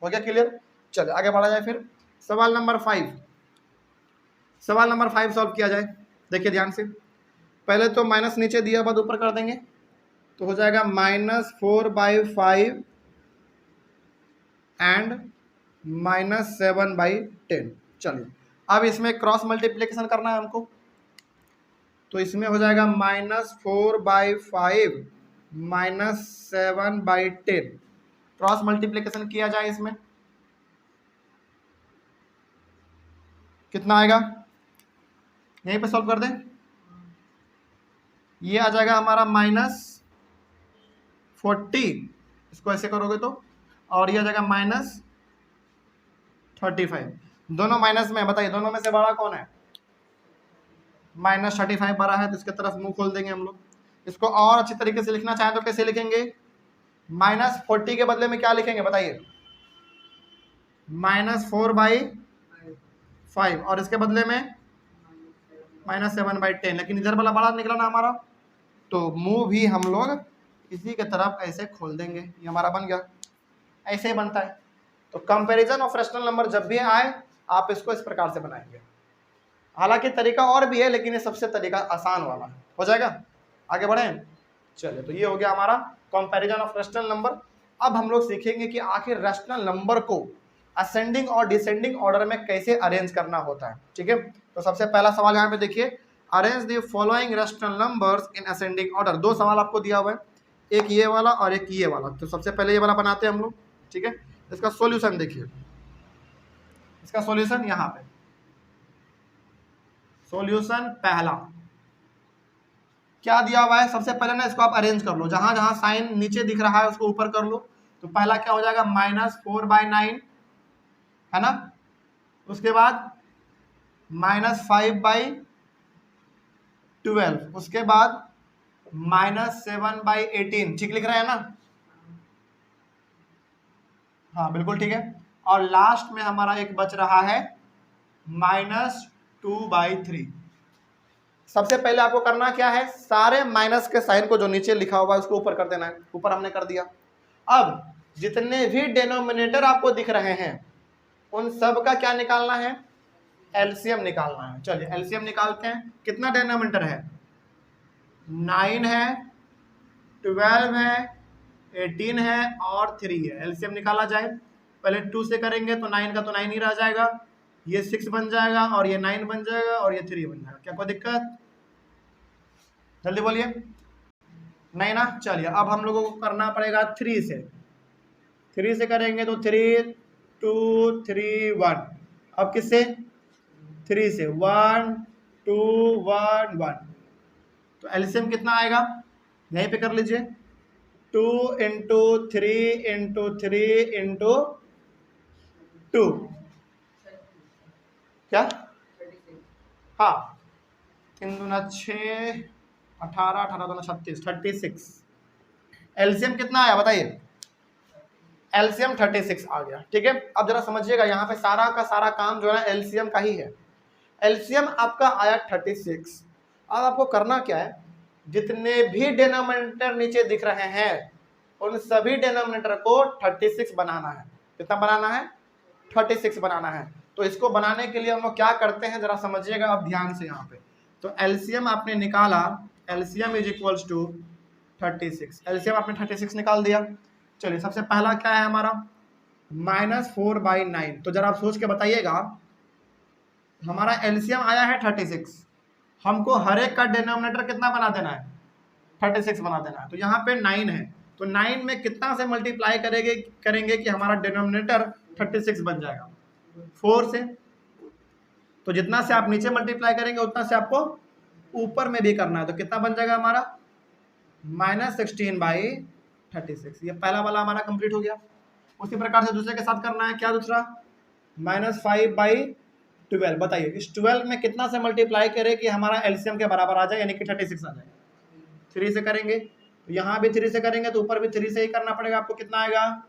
हो गया क्लियर। चलिए आगे बढ़ा जाए फिर। सवाल नंबर 5 सॉल्व किया जाए। देखिए ध्यान से, पहले तो माइनस नीचे दिया, बाद ऊपर कर देंगे, तो हो जाएगा -4/5 एंड -7/10। चलिए अब इसमें क्रॉस मल्टीप्लिकेशन करना है हमको। तो इसमें हो जाएगा -4/5 -7/10। क्रॉस मल्टीप्लिकेशन किया जाए इसमें, कितना आएगा? यहीं पे सॉल्व कर दें। ये आ जाएगा हमारा -40, इसको ऐसे करोगे तो, और ये आ जाएगा -35। दोनों माइनस में, बताइए दोनों में से बड़ा कौन है? -35 बड़ा है, तो इसके तरफ मुंह खोल देंगे हम लोग। इसको और अच्छी तरीके से लिखना चाहें तो कैसे लिखेंगे? -40 के बदले में क्या लिखेंगे बताइए? -4/5, और इसके बदले में -7/10। लेकिन इधर वाला बड़ा निकला ना हमारा, तो मुंह भी हम लोग इसी के तरफ ऐसे खोल देंगे। ये हमारा बन गया। ऐसे ही बनता है। तो कंपैरिजन ऑफ फ्रैक्शनल नंबर जब भी आए, आप इसको इस प्रकार से बनाएंगे। हालांकि तरीका और भी है, लेकिन ये सबसे तरीका आसान वाला है। हो जाएगा। आगे बढ़ें। चलिए, तो ये हो गया हमारा कंपैरिजन ऑफ रैशनल नंबर। अब हम लोग सीखेंगे कि आखिर रैशनल नंबर को असेंडिंग और डिसेंडिंग ऑर्डर में कैसे अरेंज करना होता है। ठीक है, तो सबसे पहला सवाल यहाँ पे देखिए, arrange the following rational numbers in ascending order. दो सवाल आपको दिया हुआ है, एक ये वाला और एक ये वाला। तो सबसे पहले ये वाला बनाते हैं हम लोग, ठीक है। इसका सॉल्यूशन देखिए, इसका सॉल्यूशन यहाँ पे, सॉल्यूशन पहला क्या दिया हुआ है। सबसे पहले ना इसको आप अरेंज कर लो, जहां जहां साइन नीचे दिख रहा है उसको ऊपर कर लो। तो पहला क्या हो जाएगा, -4/9 है ना। उसके बाद -5/12, उसके बाद -7/18। ठीक लिख रहे हैं ना, हाँ बिल्कुल ठीक है। और लास्ट में हमारा एक बच रहा है -2/3। सबसे पहले आपको करना क्या है, सारे माइनस के साइन को जो नीचे लिखा हुआ है उसको ऊपर कर देना है। ऊपर हमने कर दिया। अब जितने भी डिनोमिनेटर आपको दिख रहे हैं उन सब का क्या निकालना है, एलसीएम निकालना है। चलिए एलसीएम निकालते हैं। कितना डिनोमिनेटर है, 9 है, 12 है, 18 है और 3 है। एलसीएम निकाला जाए। पहले 2 से करेंगे तो 9 का तो 9 ही रह जाएगा, ये 6 बन जाएगा और ये 9 बन जाएगा और ये 3 बन जाएगा। क्या कोई दिक्कत, जल्दी बोलिए, नहीं ना। चलिए अब हम लोगों को करना पड़ेगा 3 से। 3 से करेंगे तो 3 2 3 1। अब किससे, 3 से 1 2 1 1। तो एलसीएम कितना आएगा, यहीं पे कर लीजिए, 2 × 3 × 3 × 2, क्या, हाँ 3 दूना 6, 18, 18 दूना 36, 36। एलसीएम कितना आया बताइए, एलसीएम 36 आ गया। ठीक है, अब जरा समझिएगा, यहाँ पे सारा का सारा काम जो है एलसीएम का ही है। एलसीएम आपका आया 36। अब आपको करना क्या है, जितने भी डिनोमिनेटर नीचे दिख रहे हैं उन सभी डिनोमिनेटर को 36 बनाना है। कितना बनाना है, 36 बनाना है। तो इसको बनाने के लिए हम लोग क्या करते हैं जरा समझिएगा अब ध्यान से। यहाँ पे तो एलसीएम आपने निकाला, LCM is equals to 36। LCM आपने 36 निकाल दिया। चलिए सबसे पहला क्या है हमारा, -4/9। तो जरा आप सोच के बताइएगा, हमारा एलसीएम आया है 36, हमको हर एक का डिनोमिनेटर कितना बना देना है, 36 बना देना है। तो यहाँ पे 9 है, तो 9 में कितना से मल्टीप्लाई करेंगे कि हमारा डिनोमिनेटर 36 बन जाएगा, 4 से। तो जितना से आप नीचे मल्टीप्लाई करेंगे उतना से आपको ऊपर में भी करना है। तो कितना बन जाएगा हमारा, -16/36। ये पहला वाला हमारा कंप्लीट हो गया। उसी प्रकार से दूसरे के साथ करना है, क्या दूसरा, -5/12। बताइए इस 12 में कितना से मल्टीप्लाई करें कि हमारा एलसीएम के बराबर आ जाए, यानी कि 36 आ जाए। 3 से करेंगे, तो यहाँ भी 3 से करेंगे तो ऊपर भी 3 से ही करना पड़ेगा। आपको कितना आएगा,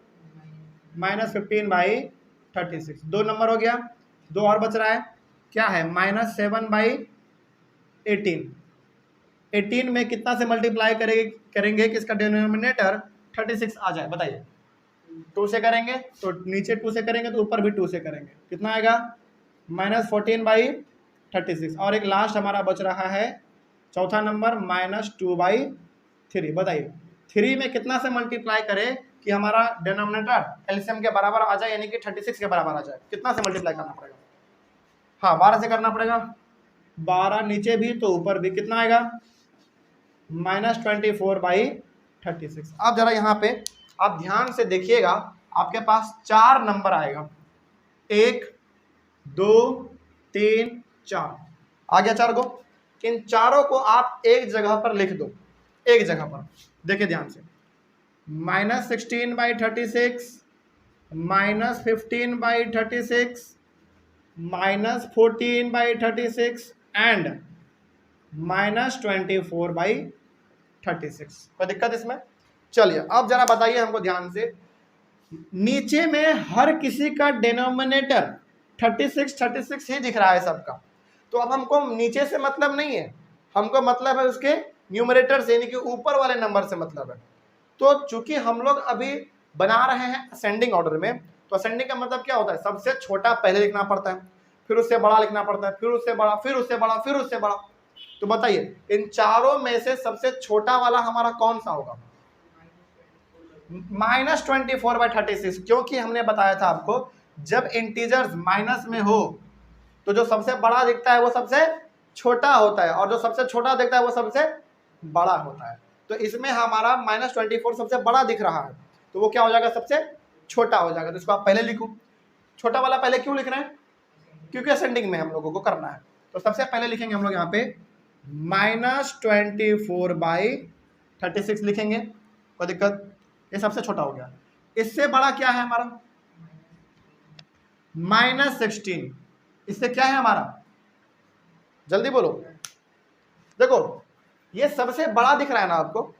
-15/36। 2 नंबर हो गया, 2 और बच रहा है, क्या है, -7/18। 18 में कितना से मल्टीप्लाई करेंगे कि इसका डिनोमिनेटर 36 आ जाए। बताइए 2 से करेंगे तो नीचे 2 से करेंगे तो ऊपर भी 2 से करेंगे, कितना आएगा, -14/36। और एक लास्ट हमारा बच रहा है चौथा नंबर, -2/3। बताइए 3 में कितना से मल्टीप्लाई करें कि हमारा डिनोमिनेटर एलसीएम के बराबर आ जाए, यानी कि 36 के बराबर आ जाए। कितना से मल्टीप्लाई करना पड़ेगा, हाँ 12 से करना पड़ेगा। 12 नीचे भी तो ऊपर भी, कितना आएगा, -24/36। अब जरा यहाँ पे आप ध्यान से देखिएगा, आपके पास 4 नंबर आएगा, 1 2 3 4 आ गया 4 को। इन चारों को आप एक जगह पर लिख दो, एक जगह पर। देखिए ध्यान से, -16/36, -15/36, -14/36 एंड -24/36। कोई दिक्कत इसमें? चलिए अब जरा बताइए हमको ध्यान से, नीचे में हर किसी का डिनोमिनेटर 36 ही दिख रहा है सबका। तो अब हमको नीचे से मतलब नहीं है, हमको मतलब है उसके न्यूमरेटर से, यानी कि ऊपर वाले नंबर से मतलब है। तो चूंकि हम लोग अभी बना रहे हैं असेंडिंग ऑर्डर में, तो असेंडिंग का मतलब क्या होता है, सबसे छोटा पहले लिखना पड़ता है, फिर उससे बड़ा लिखना पड़ता है, फिर उससे बड़ा, फिर उससे बड़ा, फिर उससे बड़ा। तो बताइए इन चारों में से सबसे छोटा वाला हमारा कौन सा होगा, -24/36। क्योंकि हमने बताया था आपको, जब इंटीजर्स माइनस में हो तो जो सबसे बड़ा दिखता है वो सबसे छोटा होता है और जो सबसे छोटा दिखता है वो सबसे बड़ा होता है। तो इसमें हमारा -24 सबसे बड़ा दिख रहा है, तो वो क्या हो जाएगा, सबसे छोटा हो जाएगा। तो इसको आप पहले लिखो। छोटा वाला पहले क्यों लिख रहे हैं, क्योंकि असेंडिंग में हम लोगों को करना है। तो सबसे पहले लिखेंगे हम लोग यहाँ पे -24/36 लिखेंगे, कोई दिक्कत, ये सबसे छोटा हो गया। इससे बड़ा क्या है हमारा, -16, इससे क्या है हमारा, जल्दी बोलो। देखो ये सबसे बड़ा दिख रहा है ना आपको,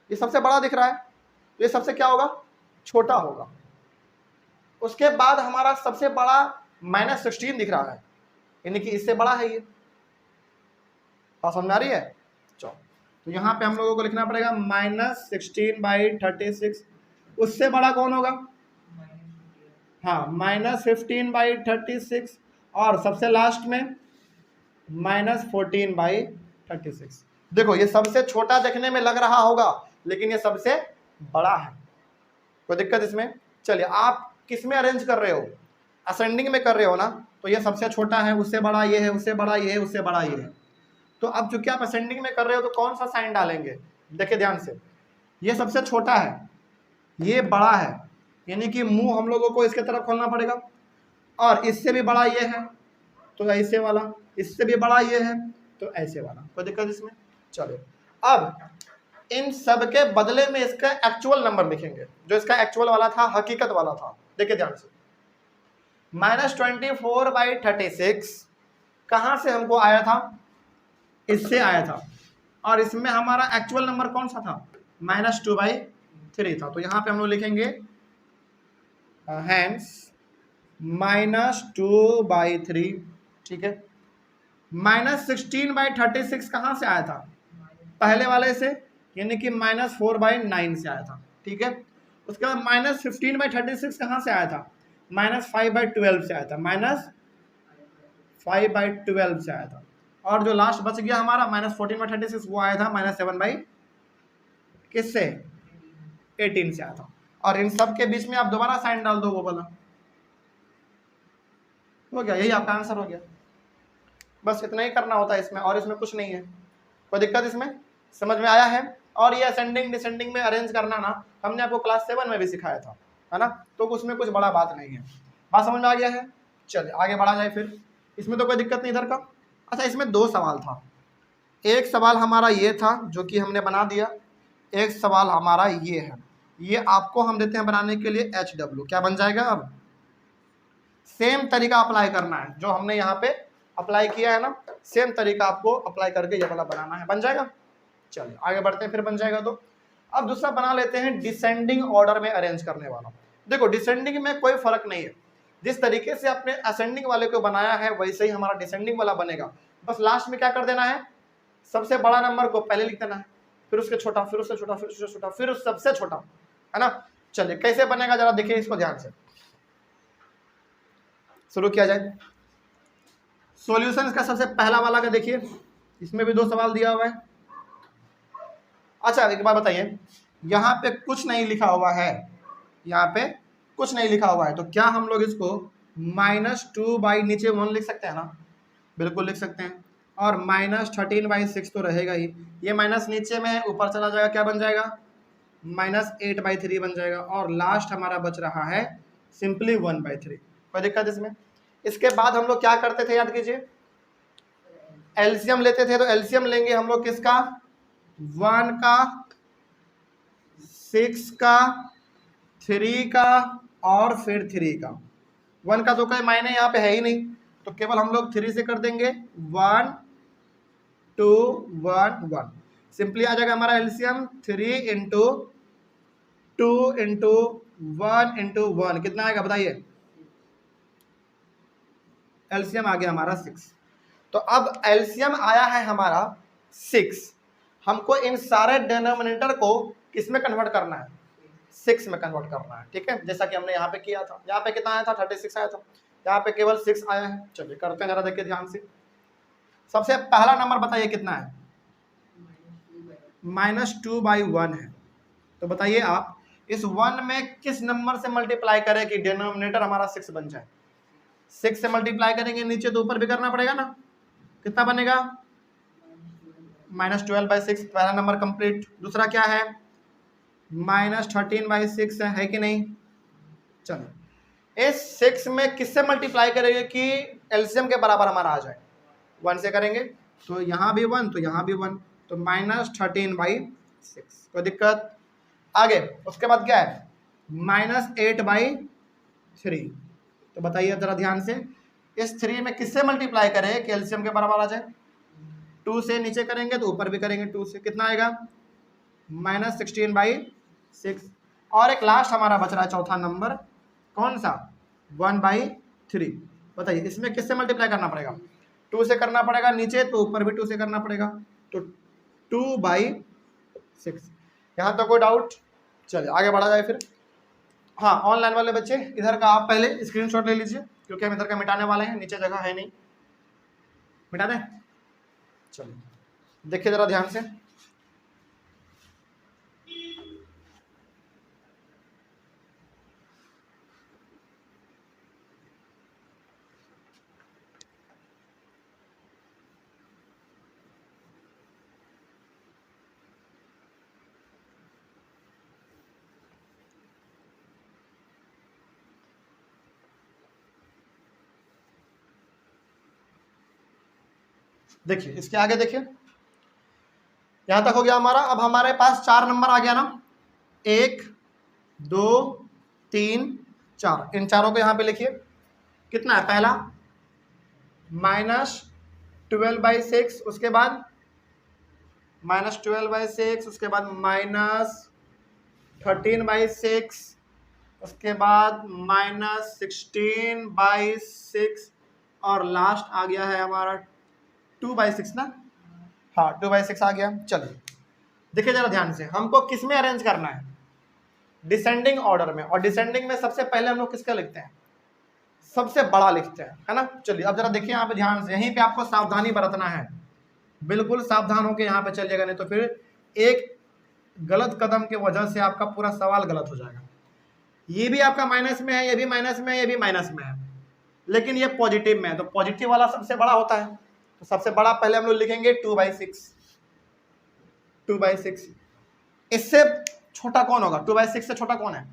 ये सबसे बड़ा दिख रहा है, तो ये सबसे क्या होगा, छोटा होगा। उसके बाद हमारा सबसे बड़ा -16 दिख रहा है, यानी कि इससे बड़ा है ये। बात समझ आ रही है। चलो, तो यहाँ पे हम लोगों को लिखना पड़ेगा -16/36। उससे बड़ा कौन होगा, हाँ, -15/36। और सबसे लास्ट में -14/36। देखो ये सबसे छोटा देखने में लग रहा होगा, लेकिन ये सबसे बड़ा है। कोई दिक्कत इसमें। चलिए, आप किस में अरेंज कर रहे हो, असेंडिंग में कर रहे हो ना, तो ये सबसे छोटा है, उससे बड़ा ये है, उससे बड़ा ये है, उससे बड़ा ये है। तो अब चूंकि आप असेंडिंग में कर रहे हो तो कौन सा साइन डालेंगे, देखिए ध्यान से। ये सबसे छोटा है, ये बड़ा है, यानी कि मुंह हम लोगों को इसके तरफ खोलना पड़ेगा। और इससे भी बड़ा ये है तो ऐसे वाला, इससे भी बड़ा ये है तो ऐसे वाला। कोई दिक्कत इसमें। चलो, अब इन सब के बदले में इसका एक्चुअल नंबर लिखेंगे, जो इसका एक्चुअल वाला था, हकीकत वाला था। देखिए ध्यान से, -24/36 कहां से हमको आया था, इससे आया था। और इसमें हमारा एक्चुअल नंबर कौन सा था, -2/3 था। तो यहाँ पे हम लोग लिखेंगे हैंस -2/3, ठीक है। -16/36 कहाँ से आया था, पहले वाले से, यानी कि -4/9 से आया था, ठीक है। उसके बाद -15/36 कहाँ से आया था, -5/12 से आया था, -5/12 से आया था। और जो लास्ट बच गया हमारा -14/36, वो आया था -7 किससे, 18 से आया था। और इन सब के बीच में आप दोबारा साइन डाल दो, वो वाला हो गया, यही आपका आंसर हो गया। बस इतना ही करना होता है इसमें, और इसमें कुछ नहीं है। कोई दिक्कत इसमें, समझ में आया है। और ये असेंडिंग डिसेंडिंग में अरेंज करना ना, हमने आपको क्लास 7 में भी सिखाया था, है ना, तो उसमें कुछ बड़ा बात नहीं है। बात समझ में आ गया है। चलिए आगे बढ़ा जाए फिर, इसमें तो कोई दिक्कत नहीं इधर का। अच्छा, इसमें 2 सवाल था। एक सवाल हमारा ये था जो कि हमने बना दिया, एक सवाल हमारा ये है, ये आपको हम देते हैं बनाने के लिए HW। क्या बन जाएगा, अब सेम तरीका अप्लाई करना है, जो हमने यहाँ पे अप्लाई किया है ना, सेम तरीका आपको अप्लाई करके ये वाला बनाना है, बन जाएगा। चलिए आगे बढ़ते हैं, फिर बन जाएगा। तो अब दूसरा बना लेते हैं डिसेंडिंग ऑर्डर में अरेंज करने वाला। देखो डिसेंडिंग में कोई फर्क नहीं है, जिस तरीके से आपने असेंडिंग वाले को बनाया है वैसे ही हमारा डिसेंडिंग वाला बनेगा। बस लास्ट में क्या कर देना है, सबसे बड़ा नंबर को पहले लिख देना है, फिर उसके छोटा, फिर उससे छोटा, फिर उससे छोटा, फिर उस सबसे छोटा, है ना। चलिए कैसे बनेगा जरा देखिए इसको ध्यान से, शुरू किया जाए। सॉल्यूशन इसका सबसे पहला वाला का देखिए, इसमें भी 2 सवाल दिया हुआ है। अच्छा एक बात बताइए, यहाँ पे कुछ नहीं लिखा हुआ है, यहाँ पे कुछ नहीं लिखा हुआ है, तो क्या हम लोग इसको -2 नीचे 1 लिख सकते हैं ना, बिल्कुल लिख सकते हैं। और -13/6 तो रहेगा ही, ये माइनस नीचे में ऊपर चला जाएगा, क्या बन जाएगा, -8/3 बन जाएगा। और लास्ट हमारा बच रहा है सिंपली 1/3। कोई दिक्कत इसमें। इसके बाद हम लोग क्या करते थे, याद कीजिए, एलसीएम लेते थे। तो एलसीएम लेंगे हम लोग किसका, 1 का, 6 का, 3 का और फिर 3 का। 1 का तो कोई मायने यहाँ पे है ही नहीं, तो केवल हम लोग 3 से कर देंगे, 1 2 1 1। सिंपली आ जाएगा हमारा एलसीएम 3 × 2 × 1 × 1 कितना आएगा बताइए, एलसीएम आ गया हमारा 6। तो अब एलसीएम आया है हमारा 6, हमको इन सारे डिनोमिनेटर को किस में कन्वर्ट करना है, 6 में कन्वर्ट करना है, ठीक है। जैसा कि हमने यहाँ पे किया था, यहाँ पे कितना आया था, 36 आया था, यहाँ पे केवल 6 आया है। चलिए करते हैं जरा, देखिए ध्यान से। सबसे पहला नंबर बताइए कितना है, -2/1 है। तो बताइए आप इस 1 में किस नंबर से मल्टीप्लाई करें कि डिनोमिनेटर हमारा 6 बन जाए। 6 से मल्टीप्लाई करेंगे नीचे तो ऊपर भी करना पड़ेगा ना, कितना बनेगा -12/6, पहला नंबर कंप्लीट। दूसरा क्या है -13/6 है कि नहीं। चलो इस 6 में किससे मल्टीप्लाई करेंगे कि एलसीएम के बराबर हमारा आ जाए। 1 से करेंगे तो यहाँ भी 1 तो यहाँ भी 1, तो -13/6। कोई दिक्कत। आगे उसके बाद क्या है -8/3। तो बताइए जरा ध्यान से, इस 3 में किससे मल्टीप्लाई करें कि एलसीएम के बराबर आ जाए। 2 से नीचे करेंगे तो ऊपर भी करेंगे 2 से, कितना आएगा -16/6। और एक लास्ट हमारा बच रहा है चौथा नंबर, कौन सा 1/3। बताइए इसमें किससे मल्टीप्लाई करना पड़ेगा। 2 से करना पड़ेगा नीचे, तो ऊपर भी 2 से करना पड़ेगा, तो 2/6। यहाँ तक कोई डाउट। चलिए आगे बढ़ा जाए फिर। हाँ ऑनलाइन वाले बच्चे इधर का आप पहले स्क्रीनशॉट ले लीजिए, क्योंकि हम इधर का मिटाने वाले हैं, नीचे जगह है नहीं। मिटा दें। चलिए देखिए जरा ध्यान से। देखिए इसके आगे देखिए, यहां तक हो गया हमारा। अब हमारे पास 4 नंबर आ गया ना, 1 2 3 4। इन चारों को यहां पे लिखिए। कितना है पहला -12/6, उसके बाद -12/6, उसके बाद -13/6, उसके बाद -16/6, और लास्ट आ गया है हमारा 2/6 ना। हाँ 2/6 आ गया। चलिए देखिए जरा ध्यान से, हमको किस में अरेंज करना है, डिसेंडिंग ऑर्डर में। और डिसेंडिंग में सबसे पहले हम लोग किसका लिखते हैं, सबसे बड़ा लिखते हैं, है ना। चलिए अब जरा देखिए यहाँ पे ध्यान से, यहीं पे आपको सावधानी बरतना है, बिल्कुल सावधान होकर यहाँ पे चलिएगा, नहीं तो फिर एक गलत कदम की वजह से आपका पूरा सवाल गलत हो जाएगा। ये भी आपका माइनस में है, ये भी माइनस में है, ये भी माइनस में है, लेकिन ये पॉजिटिव में है, तो पॉजिटिव वाला सबसे बड़ा होता है। तो सबसे बड़ा पहले हम लोग लिखेंगे 2/6। 2/6 इससे छोटा कौन होगा, 2/6 से छोटा कौन है।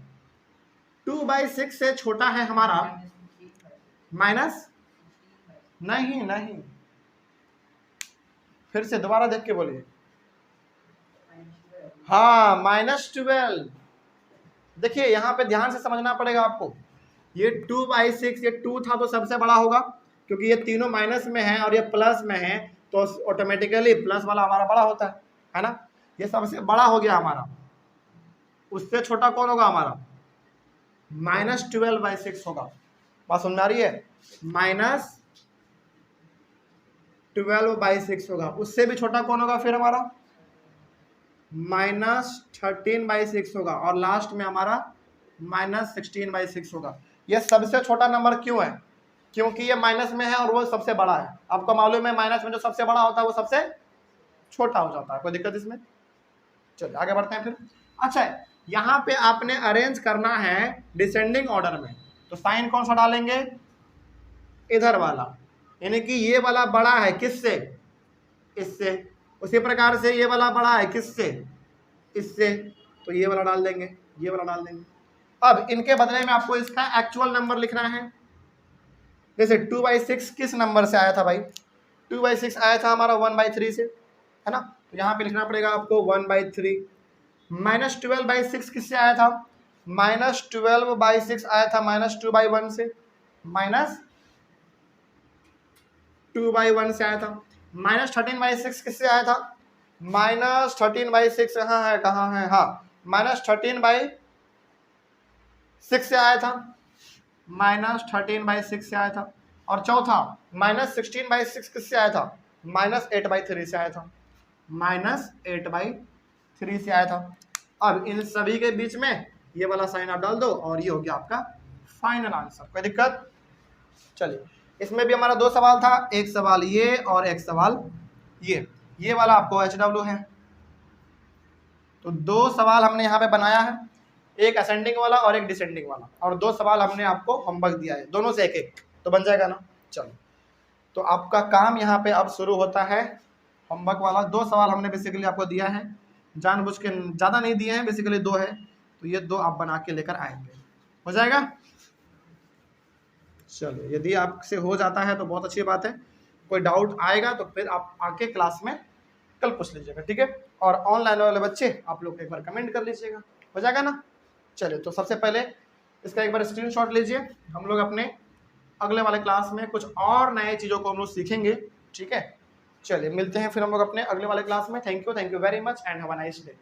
2/6 से छोटा है हमारा माइनस, नहीं नहीं, फिर से दोबारा देख के बोलिए। हाँ -12। देखिए यहाँ पे ध्यान से समझना पड़ेगा आपको, ये 2/6, ये 2 था तो सबसे बड़ा होगा, क्योंकि ये तीनों माइनस में है और ये प्लस में है, तो ऑटोमेटिकली प्लस वाला हमारा बड़ा होता है ना। ये सबसे बड़ा हो गया हमारा। उससे छोटा कौन होगा हमारा, -12/6 होगा। बात समझ आ रही है, -12/6 होगा। उससे भी छोटा कौन होगा फिर हमारा, -13/6 होगा, और लास्ट में हमारा -16/6 होगा। ये सबसे छोटा नंबर क्यों है, क्योंकि ये माइनस में है और वो सबसे बड़ा है। आपको मालूम है माइनस में जो सबसे बड़ा होता है वो सबसे छोटा हो जाता है। कोई दिक्कत इसमें। चलिए आगे बढ़ते हैं फिर। अच्छा यहाँ पे आपने अरेंज करना है डिसेंडिंग ऑर्डर में, तो साइन कौन सा डालेंगे, इधर वाला, यानी कि ये वाला बड़ा है किससे, इससे। उसी प्रकार से ये वाला बड़ा है किससे, इससे, तो ये वाला डाल देंगे, ये वाला डाल देंगे। अब इनके बदले में आपको इसका एक्चुअल नंबर लिखना है। जैसे 2/6 किस नंबर से आया था भाई, 2/6 आया था हमारा 1/3 से, है ना। तो यहाँ पे लिखना पड़ेगा आपको 1/3। -12/6 किससे आया था, -12/6 आया था -2/1 से, -2/1 से आया था। -13/6 किससे आया था, -13/6 कहाँ है, हाँ -13/6 से आया था, -13/6 से आया था। और चौथा -16/6 किससे आया था, -8/3 से आया था, -8/3 से आया था। अब इन सभी के बीच में ये वाला साइन आप डाल दो और ये हो गया आपका फाइनल आंसर। कोई दिक्कत। चलिए इसमें भी हमारा 2 सवाल था, एक सवाल ये और एक सवाल ये वाला आपको HW है। तो 2 सवाल हमने यहाँ पे बनाया है, एक असेंडिंग वाला और एक डिसेंडिंग वाला, और 2 सवाल हमने आपको होमवर्क दिया है, दोनों से एक एक, तो बन जाएगा ना। चलो तो आपका काम यहाँ पे अब शुरू होता है होमवर्क वाला। 2 सवाल हमने बेसिकली आपको दिया है, जानबूझ के ज़्यादा नहीं दिए हैं, बेसिकली 2 है, तो ये 2 आप बना के लेकर आएंगे, हो जाएगा। चलो, यदि आपसे हो जाता है तो बहुत अच्छी बात है, कोई डाउट आएगा तो फिर आप आके क्लास में कल पूछ लीजिएगा, ठीक है। और ऑनलाइन वाले बच्चे आप लोग एक बार कमेंट कर लीजिएगा, हो जाएगा ना। चलिए, तो सबसे पहले इसका एक बार स्क्रीनशॉट लीजिए। हम लोग अपने अगले वाले क्लास में कुछ और नए चीज़ों को हम लोग सीखेंगे, ठीक है। चलिए, मिलते हैं फिर हम लोग अपने अगले वाले क्लास में। Thank you very much and have a nice day.